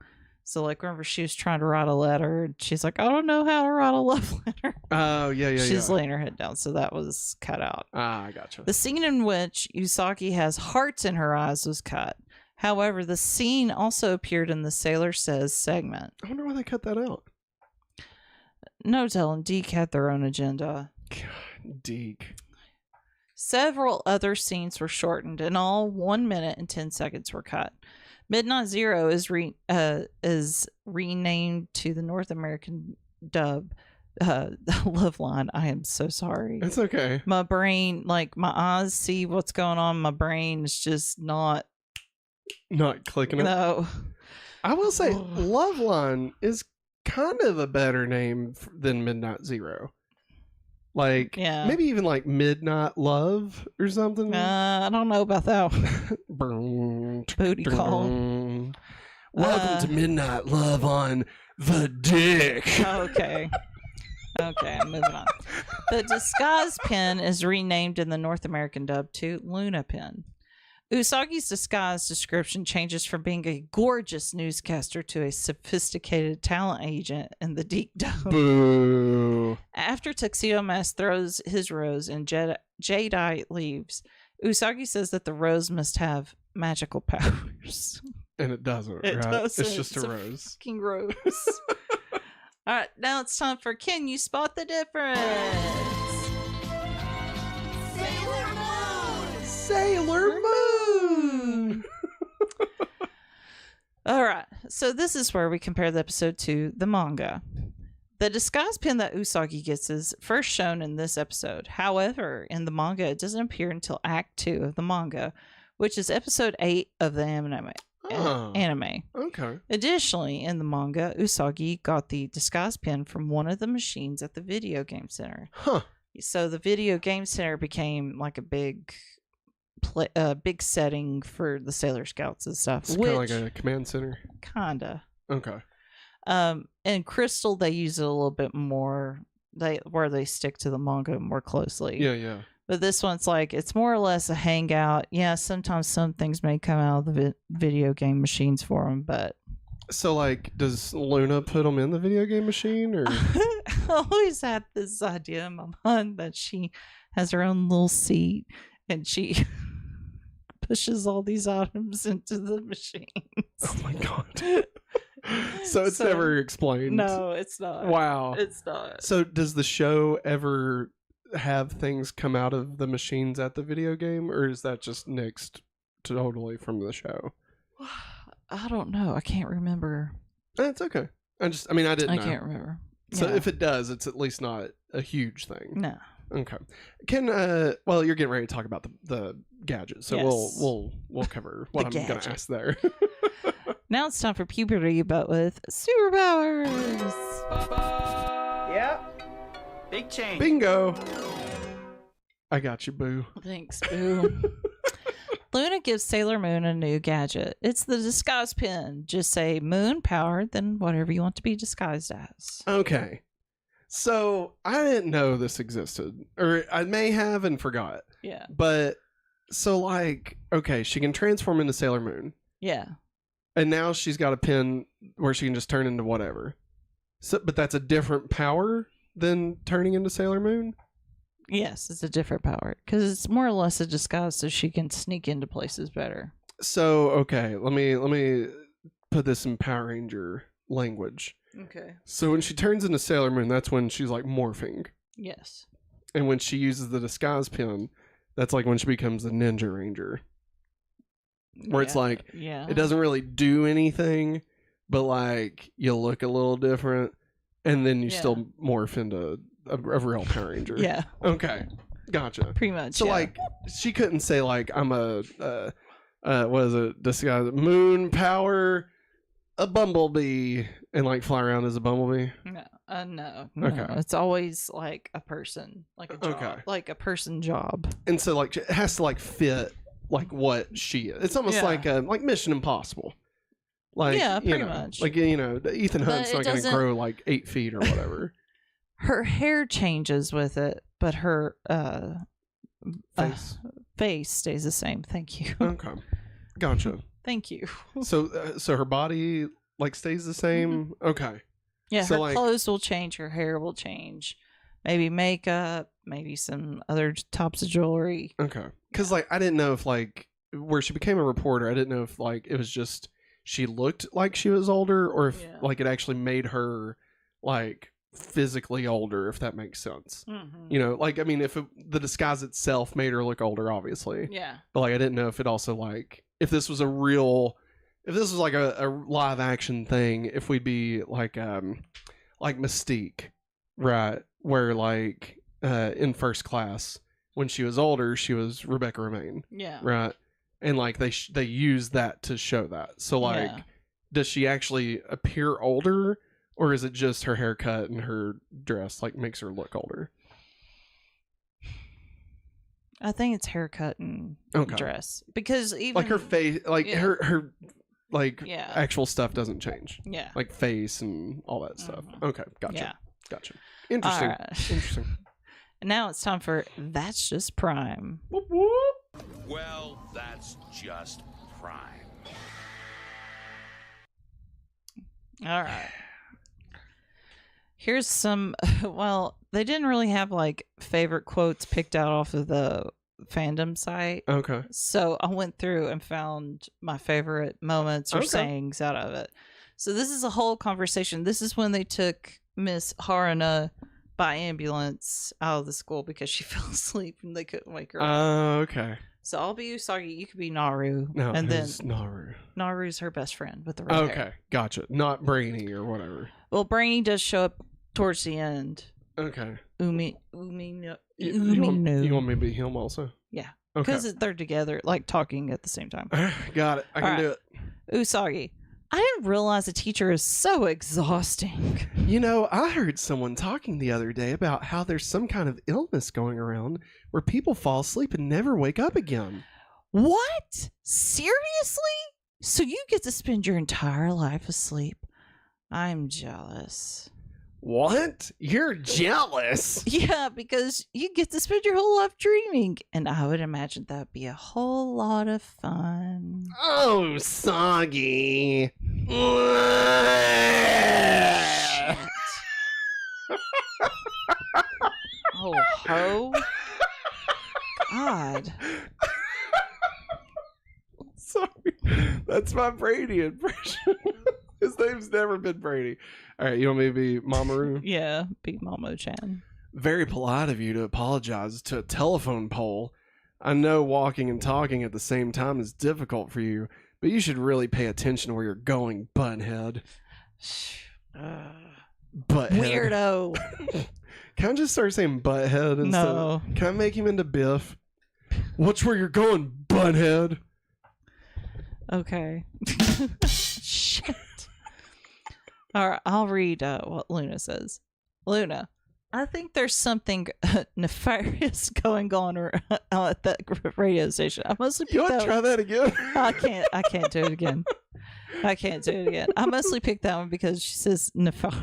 S2: So like whenever she was trying to write a letter, she's like, "I don't know how to write a love letter."
S1: Oh, yeah,
S2: She's
S1: yeah.
S2: laying her head down, so that was cut out.
S1: I gotcha.
S2: The scene in which Usagi has hearts in her eyes was cut. However, the scene also appeared in the Sailor Says segment.
S1: I wonder why they cut that out.
S2: No telling, Deke had their own agenda.
S1: God, Deke.
S2: Several other scenes were shortened. In all, 1 minute and 10 seconds were cut. Midnight Zero is renamed to the North American dub. Love line. I am so sorry.
S1: It's okay.
S2: My brain, like my eyes see what's going on. My brain is just not.
S1: Not clicking it.
S2: No.
S1: I will say, Loveline is kind of a better name than Midnight Zero. Like,
S2: Yeah.
S1: maybe even like Midnight Love or something.
S2: I don't know about that one. Booty call.
S1: Welcome to Midnight Love on the Dick.
S2: Okay. Okay, moving on. The disguise pin is renamed in the North American dub to Luna Pin. Usagi's disguise description changes from being a gorgeous newscaster to a sophisticated talent agent in the Dic Dub.
S1: Boo.
S2: After Tuxedo Mask throws his rose and Jedi leaves, Usagi says that the rose must have magical powers.
S1: And it doesn't,
S2: It
S1: right?
S2: doesn't.
S1: It's just
S2: It's
S1: a rose.
S2: Fucking rose. All right, now it's time for Can You Spot the Difference?
S1: Sailor Moon.
S2: All right, so this is where we compare the episode to the manga. The disguise pin that Usagi gets is first shown in this episode. However, in the manga, it doesn't appear until Act 2 of the manga, which is episode 8 of the anime.
S1: Okay.
S2: Additionally, in the manga, Usagi got the disguise pin from one of the machines at the video game center.
S1: Huh.
S2: So the video game center became like a big setting for the Sailor Scouts and stuff.
S1: It's kind of like a command center.
S2: Kinda.
S1: Okay.
S2: And Crystal, they use it a little bit more. Where they stick to the manga more closely.
S1: Yeah.
S2: But this one's like, it's more or less a hangout. Yeah, sometimes some things may come out of the video game machines for them, but...
S1: So, like, does Luna put them in the video game machine, or...?
S2: I always had this idea in my mind that she has her own little seat, and she pushes all these items into the machines.
S1: Oh, my God. So it's never explained?
S2: No, it's not.
S1: Wow.
S2: It's not.
S1: So does the show ever have things come out of the machines at the video game, or is that just nixed totally from the show?
S2: I don't know. I can't remember.
S1: That's okay. I didn't know.
S2: I can't remember.
S1: So
S2: Yeah.
S1: if it does, it's at least not a huge thing.
S2: No.
S1: Okay. Well, you're getting ready to talk about the gadgets, so
S2: Yes.
S1: we'll cover what I'm going
S2: gadget.
S1: to ask there.
S2: Now it's time for puberty, but with superpowers.
S7: Yep. Big change.
S1: Bingo. I got you, boo.
S2: Thanks, boo. Luna gives Sailor Moon a new gadget. It's the disguise pin. Just say moon power, then whatever you want to be disguised as.
S1: Okay. So I didn't know this existed, or I may have and forgot.
S2: Yeah.
S1: But so, like, okay, she can transform into Sailor Moon,
S2: Yeah.
S1: and now she's got a pin where she can just turn into whatever. So, but that's a different power than turning into Sailor Moon.
S2: Yes, it's a different power because it's more or less a disguise, so she can sneak into places better.
S1: So okay, let me put this in Power Ranger language.
S2: Okay.
S1: So when she turns into Sailor Moon, that's when she's like morphing,
S2: Yes.
S1: and when she uses the disguise pin, that's like when she becomes the Ninja Ranger. Where it's like,
S2: yeah,
S1: it doesn't really do anything, but like you look a little different, and then you still morph into a real Power Ranger.
S2: Yeah.
S1: Okay, gotcha.
S2: Pretty much.
S1: So
S2: yeah.
S1: like, she couldn't say like I'm a what is it? Disguise moon power, a bumblebee, and like fly around as a bumblebee.
S2: No.
S1: Okay.
S2: It's always like a person, like a job,
S1: Okay.
S2: like a person job.
S1: And so like it has to like fit like what she is. It's almost like Mission Impossible. Like
S2: Yeah,
S1: you
S2: pretty
S1: know,
S2: much.
S1: Like Ethan
S2: But
S1: Hunt's
S2: it
S1: not going to
S2: doesn't-
S1: grow like 8 feet or whatever.
S2: Her hair changes with it, but her
S1: Face.
S2: face stays the same. Thank you.
S1: Okay, gotcha.
S2: Thank you.
S1: So her body like stays the same. Okay.
S2: Yeah,
S1: So,
S2: her
S1: like-
S2: clothes will change, her hair will change, maybe makeup, maybe some other types of jewelry.
S1: Okay. Because like I didn't know if like where she became a reporter, I didn't know if like it was just she looked like she was older, or if like it actually made her like physically older, if that makes sense.
S2: Mm-hmm.
S1: You know, like I mean, if the disguise itself made her look older, obviously.
S2: Yeah.
S1: But like I didn't know if it also like if this was like a live action thing, if we'd be like Mystique, right? Where like in First Class when she was older, she was Rebecca Romaine,
S2: Yeah.
S1: right? And like they use that to show that. So like,
S2: Yeah.
S1: does she actually appear older, or is it just her haircut and her dress like makes her look older?
S2: I think it's haircut and
S1: Okay.
S2: dress. Because even
S1: Like her face, like
S2: Yeah.
S1: her like
S2: Yeah.
S1: actual stuff doesn't change.
S2: Yeah.
S1: Like face and all that stuff.
S2: Mhm.
S1: Okay, gotcha.
S2: Yeah.
S1: Gotcha. Interesting.
S2: All right.
S1: Interesting.
S2: And now it's time for That's Just Prime.
S1: Whoop, whoop.
S8: Well, that's just prime.
S2: All right. Here's some, well, they didn't really have like favorite quotes picked out off of the fandom site.
S1: Okay.
S2: So I went through and found my favorite moments or
S1: Okay.
S2: sayings out of it. So this is a whole conversation. This is when they took Miss Haruna by ambulance out of the school because she fell asleep and they couldn't wake her up.
S1: Oh, okay.
S2: So I'll be Usagi. You could be Naru.
S1: No,
S2: and then
S1: who's Naru?
S2: Naru's her best friend with the red
S1: Okay,
S2: hair.
S1: gotcha. Not Brainy or whatever.
S2: Well, Brainy does show up towards the end.
S1: Okay.
S2: Umi
S1: You want me to be him also?
S2: Yeah.
S1: Okay.
S2: Because they're together, like talking at the same time.
S1: Got it. I can do it.
S2: Usagi. I didn't realize a teacher is so exhausting.
S1: You know, I heard someone talking the other day about how there's some kind of illness going around where people fall asleep and never wake up again.
S2: What? Seriously? So you get to spend your entire life asleep? I'm jealous.
S1: What? You're jealous?
S2: Yeah, because you get to spend your whole life dreaming. And I would imagine that'd be a whole lot of fun.
S1: Oh, Soggy.
S2: Oh, ho. God.
S1: Sorry. That's my Brady impression. His name's never been Brady. All right, you want me to be Mamoru?
S2: Yeah, be Momo-chan.
S1: Very polite of you to apologize to a telephone pole. I know walking and talking at the same time is difficult for you, but you should really pay attention to where you're going, butthead. Butthead.
S2: Weirdo.
S1: Can I just start saying butthead instead?
S2: No.
S1: Can I make him into Biff? Watch where you're going, butthead.
S2: Okay. Shit. All right, I'll read what Luna says. Luna, I think there's something nefarious going on at that radio station. I mostly
S1: You want to try that again?
S2: I can't do it again. I can't do it again. I mostly picked that one because she says nefarious.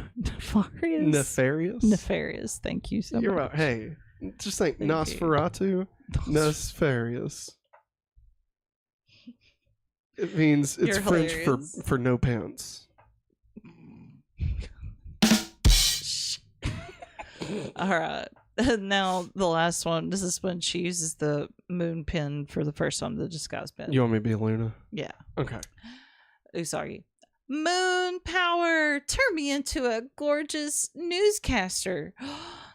S1: Nefarious?
S2: Nefarious. Thank you so
S1: You're
S2: much.
S1: right. Hey, just think
S2: Thank you.
S1: Nosferatu. Nefarious. It means it's
S2: You're
S1: French
S2: hilarious.
S1: for no pants.
S2: All right. Now the last one. This is when she uses the moon pin for the first time, the disguise pin.
S1: You want me to be Luna?
S2: Yeah.
S1: Okay.
S2: Usagi. Moon power! Turn me into a gorgeous newscaster.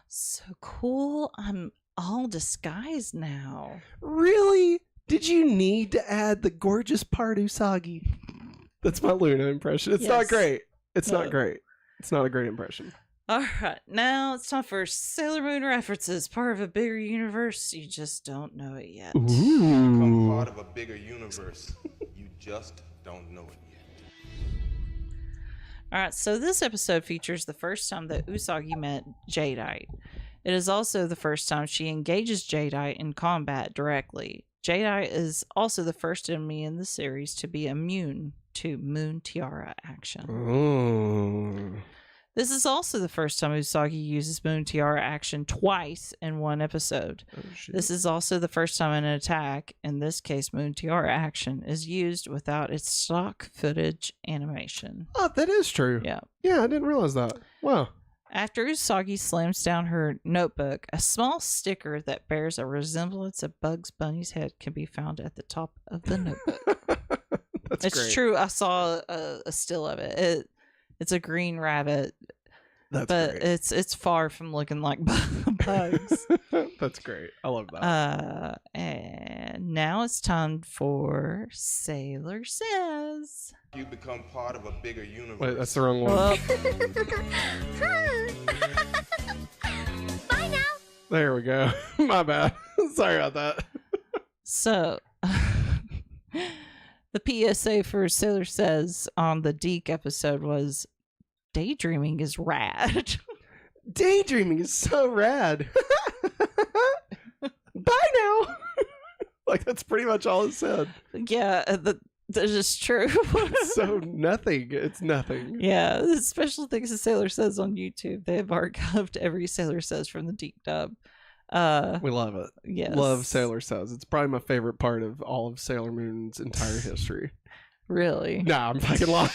S2: So cool. I'm all disguised now.
S1: Really? Did you need to add the gorgeous part, Usagi? That's my Luna impression. It's not
S2: Yes.
S1: great. It's
S2: No.
S1: not great. It's not a great impression.
S2: All right. Now it's time for Sailor Moon references. Part of a bigger universe. You just don't know it yet.
S5: Become
S1: Ooh.
S5: part of a bigger universe. You just don't know it yet.
S2: All right, so this episode features the first time that Usagi met Jadeite. It is also the first time she engages Jadeite in combat directly. Jadeite is also the first enemy in the series to be immune to Moon Tiara action.
S1: Oh.
S2: This is also the first time Usagi uses Moon Tiara action twice in one episode.
S1: Oh, shit.
S2: This is also the first time an attack, in this case Moon Tiara action, is used without its stock footage animation.
S1: Oh, that is true.
S2: Yeah.
S1: Yeah, I didn't realize that. Wow.
S2: After Usagi slams down her notebook, a small sticker that bears a resemblance of Bugs Bunny's head can be found at the top of the notebook.
S1: That's
S2: It's
S1: great.
S2: true. I saw a still of it. It's a green rabbit,
S1: That's
S2: but
S1: great.
S2: it's far from looking like Bugs.
S1: That's great. I love that.
S2: And now it's time for Sailor Says.
S5: You become part of a bigger universe.
S1: Wait, that's the wrong one.
S2: Well,
S4: Bye now.
S1: There we go. My bad. Sorry about that.
S2: so the PSA for Sailor Says on the Dic episode was daydreaming is rad.
S1: Daydreaming is so rad. Bye now. Like, that's pretty much all it said.
S2: Yeah, that is true.
S1: So nothing. It's nothing.
S2: Yeah, the special things that Sailor Says on YouTube. They have archived every Sailor Says from the Dic Dub.
S1: We love it.
S2: Yes.
S1: Love Sailor Says. It's probably my favorite part of all of Sailor Moon's entire history.
S2: Really?
S1: Nah, I'm fucking lying.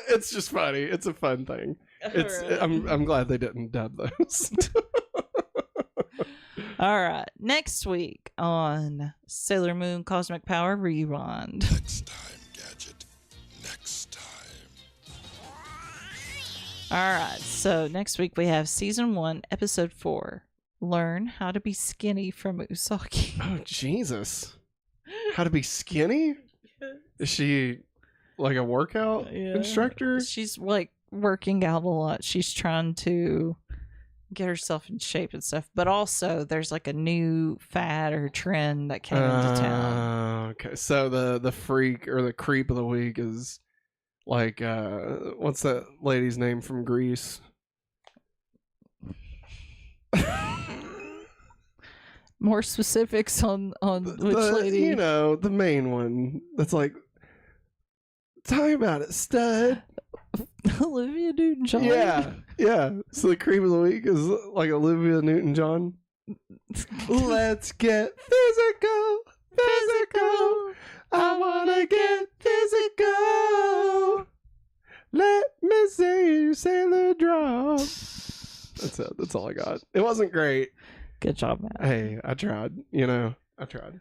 S1: It's just funny. It's a fun thing. It's.
S2: Really?
S1: I'm glad they didn't dub those.
S2: All right. Next week on Sailor Moon Cosmic Power Rewind.
S7: Next time, Gadget. Next time.
S2: All right. So next week we have season 1, episode 4. Learn how to be skinny from Usagi.
S1: Oh, Jesus. How to be skinny? Is she like a workout instructor?
S2: She's like working out a lot. She's trying to get herself in shape and stuff. But also there's like a new fad or trend that came into town.
S1: Okay. So the freak or the creep of the week is like what's that lady's name from Greece?
S2: More specifics on which lady?
S1: You know, the main one. That's like, talk about it, stud.
S2: Olivia Newton-John.
S1: Yeah. So the creep of the week is like Olivia Newton-John. Let's get physical. I wanna get physical. Let me see you sailor drop. That's it. That's all I got. It wasn't great.
S2: Good job, Matt.
S1: Hey, I tried. You know, I tried.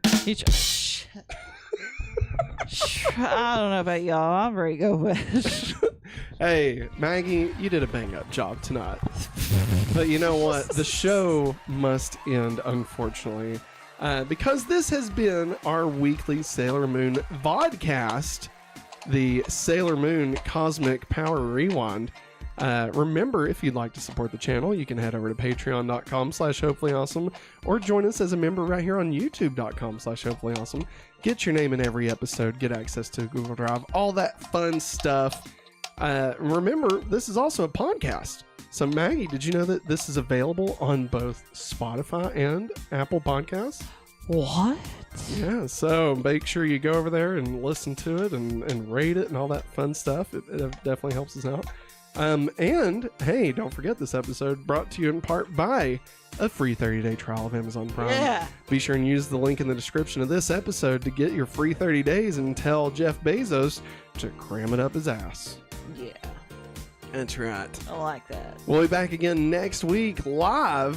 S2: I don't know about y'all. I'm ready to go with.
S1: Hey, Maggie, you did a bang-up job tonight. But you know what? The show must end, unfortunately, because this has been our weekly Sailor Moon vodcast, the Sailor Moon Cosmic Power Rewind. Remember, if you'd like to support the channel, you can head over to patreon.com/hopefullyawesome or join us as a member right here on youtube.com/hopefullyawesome. Get your name in every episode, get access to Google Drive, all that fun stuff. Remember, this is also a podcast. So, Maggie, did you know that this is available on both Spotify and Apple Podcasts?
S2: What?
S1: Yeah, so make sure you go over there and listen to it and rate it and all that fun stuff. It definitely helps us out. And hey, don't forget this episode brought to you in part by a free 30-day trial of Amazon Prime.
S2: Yeah.
S1: Be sure and use the link in the description of this episode to get your free 30 days and tell Jeff Bezos to cram it up his ass.
S2: Yeah.
S1: That's right.
S2: I like that.
S1: We'll be back again next week, live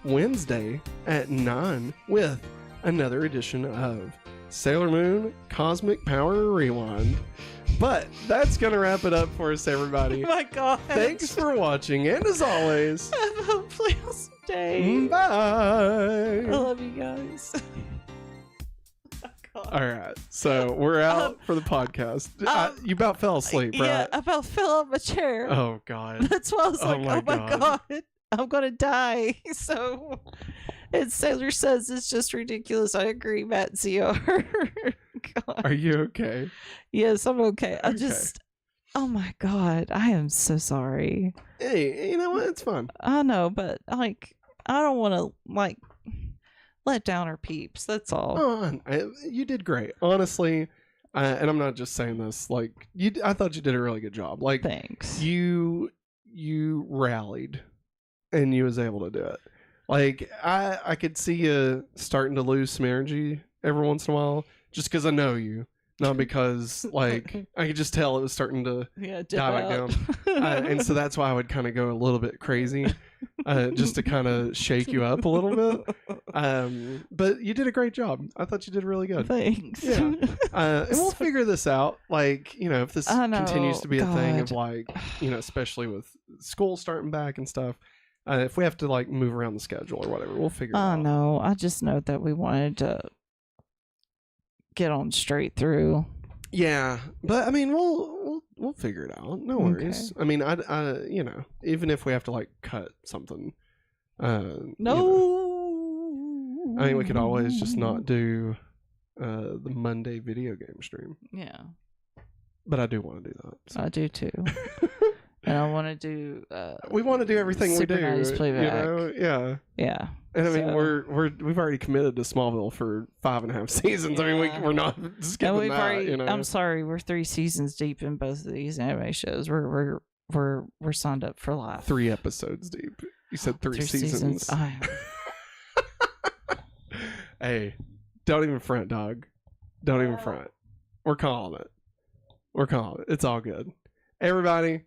S1: Wednesday at 9 with another edition of Sailor Moon Cosmic Power Rewind. But that's going to wrap it up for us, everybody.
S2: Oh my God.
S1: Thanks for watching, and as always,
S2: Have a hopefully awesome day.
S1: bye.
S2: I love you guys.
S1: All right, so we're out for the podcast. You about fell asleep, right?
S2: Yeah, I about fell off my chair.
S1: Oh, God.
S2: That's why I was like,
S1: my
S2: oh my God, I'm going to die. So, and Sailor says it's just ridiculous. I agree, Matt CR. God.
S1: Are you okay?
S2: Yes, I'm okay. I
S1: Okay.
S2: just, oh my God, I am so sorry.
S1: Hey, you know what? It's fun.
S2: I know, but like, I don't want to like let down our peeps. That's all.
S1: Oh, you did great, honestly. And I'm not just saying this. Like, I thought you did a really good job. Like,
S2: Thanks.
S1: you rallied, and you was able to do it. Like, I could see you starting to lose some energy every once in a while, just because I know you, not because like I could just tell it was starting to
S2: Yeah,
S1: die back down. And so that's why I would kind of go a little bit crazy, just to kind of shake you up a little bit. But you did a great job. I thought you did really good.
S2: Thanks.
S1: Yeah. And we'll figure this out. Like, you know, if this
S2: I know,
S1: continues to be a thing of
S2: God.
S1: like, you know, especially with school starting back and stuff, if we have to like move around the schedule or whatever, we'll figure it
S2: I
S1: out.
S2: know. I just know that we wanted to get on straight through.
S1: Yeah, but I mean, we'll figure it out. No worries. I mean, I you know, even if we have to like cut something,
S2: No.
S1: you know, I mean, we could always just not do the Monday video game stream.
S2: Yeah,
S1: But I do want to do that. So.
S2: I do too. And I want to do.
S1: We want to do everything
S2: Super
S1: we do.
S2: nice playback.
S1: You know? Yeah.
S2: Yeah.
S1: And I mean,
S2: So-
S1: we've already committed to Smallville for 5.5 seasons. I mean,
S2: Yeah.
S1: we're not skipping
S2: And we've
S1: that.
S2: already.
S1: You know?
S2: I'm sorry, we're 3 seasons deep in both of these anime shows. We're signed up for life.
S1: 3 episodes deep. You said 3 seasons. Hey, don't even front, dog. Don't even front. We're calling it. It's all good. Everybody,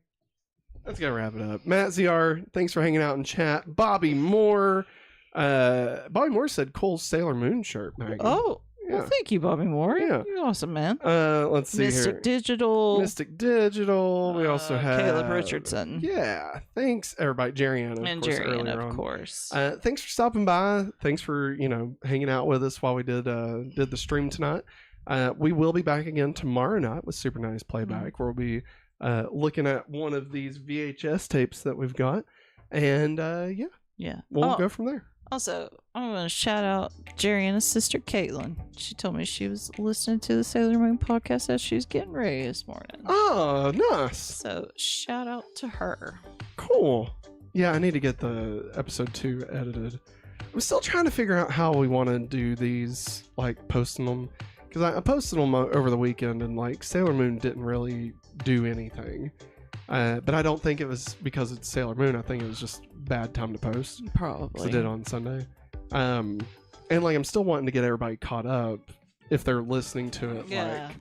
S1: let's go wrap it up. Matt ZR, thanks for hanging out in chat. Bobby Moore said cool Sailor Moon shirt, Maggie.
S2: Oh, Well, thank you, Bobby Moore.
S1: Yeah.
S2: You're awesome, man.
S1: Let's see
S2: Mystic
S1: here.
S2: Digital.
S1: Mystic Digital. We also have
S2: Caleb Richardson.
S1: Yeah. Thanks, everybody. Jerrianna,
S2: And
S1: of course,
S2: Jerry,
S1: earlier
S2: of
S1: on.
S2: course.
S1: Thanks for stopping by. Thanks for hanging out with us while we did the stream tonight. We will be back again tomorrow night with Super Nice Playback, where we'll be looking at one of these VHS tapes that we've got, and
S2: Yeah.
S1: we'll go from there.
S2: Also, I'm going to shout out Jerry and his sister Caitlin. She told me she was listening to the Sailor Moon podcast as she was getting ready this morning.
S1: Oh, nice.
S2: So, shout out to her.
S1: Cool. Yeah, I need to get the episode 2 edited. I'm still trying to figure out how we want to do these, like posting them, because I posted them over the weekend, and like Sailor Moon didn't really do anything. But I don't think it was because it's Sailor Moon. I think it was just bad time to post.
S2: Probably.
S1: I did it on Sunday. And like I'm still wanting to get everybody caught up if they're listening to it like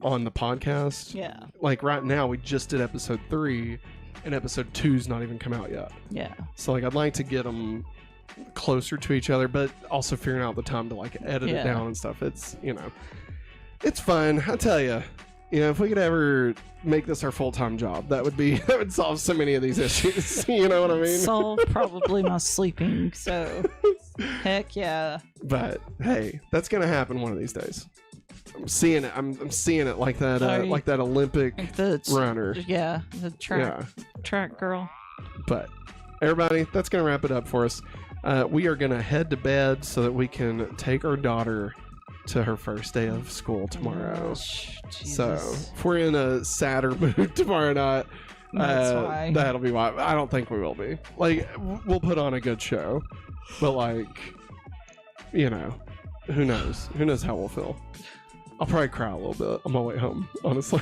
S1: on the podcast.
S2: Yeah.
S1: Like right now we just did episode 3 and episode 2's not even come out yet.
S2: Yeah.
S1: So like I'd like to get them closer to each other, but also figuring out the time to like edit it down and stuff. It's it's fun. I tell you. If we could ever make this our full-time job, that would solve so many of these issues. You know what I mean?
S2: Solve probably my sleeping. So, heck yeah.
S1: But hey, that's gonna happen one of these days. I'm seeing it. I'm seeing it like that. Like that Olympic runner.
S2: Yeah, the track girl.
S1: But everybody, that's gonna wrap it up for us. We are gonna head to bed so that we can take our daughter to her first day of school tomorrow. So if we're in a sadder mood tomorrow night, that'll be why. I don't think we will be. Like, we'll put on a good show, but like, who knows? Who knows how we'll feel? I'll probably cry a little bit on my way home, honestly.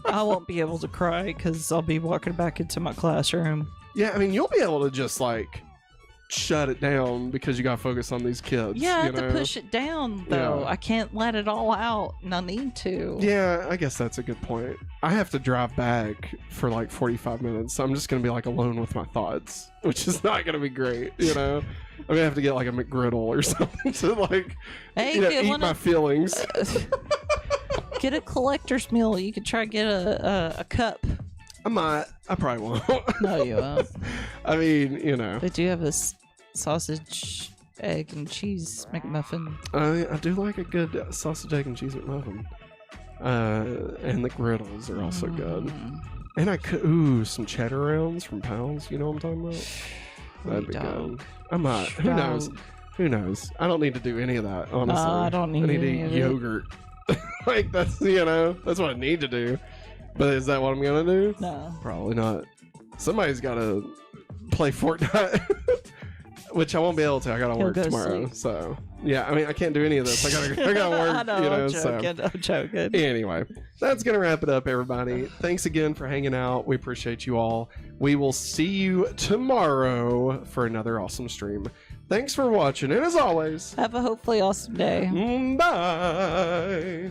S2: I won't be able to cry because I'll be walking back into my classroom.
S1: Yeah, I mean, you'll be able to just like shut it down because you got to focus on these kids.
S2: Yeah, I have to push it down though.
S1: Yeah.
S2: I can't let it all out, and I need to.
S1: Yeah, I guess that's a good point. I have to drive back for like 45 minutes, so I'm just gonna be like alone with my thoughts, which is not gonna be great. I'm gonna have to get like a McGriddle or something to like eat my feelings.
S2: Get a collector's meal. You could try to get a cup.
S1: I might. I probably won't.
S2: No, you won't.
S1: I mean,
S2: They do have a sausage, egg, and cheese McMuffin.
S1: I do like a good sausage, egg, and cheese McMuffin. And the griddles are also good. And I could, some cheddar rounds from Pounds. You know what I'm talking about? That'd be good. I might. Who knows? Who knows? I don't need to do any of that, honestly.
S2: I don't need
S1: I need to
S2: any
S1: eat
S2: of it.
S1: yogurt. Like, that's what I need to do. But is that what I'm going to do?
S2: No.
S1: Probably not. Somebody's got to play Fortnite, which I won't be able to. I got to work tomorrow.
S2: Sleep.
S1: So, yeah, I mean, I can't do any of this. I got to work,
S2: I know, I'm joking.
S1: Anyway, that's going to wrap it up, everybody. Thanks again for hanging out. We appreciate you all. We will see you tomorrow for another awesome stream. Thanks for watching, and as always,
S2: Have a hopefully awesome day.
S1: bye.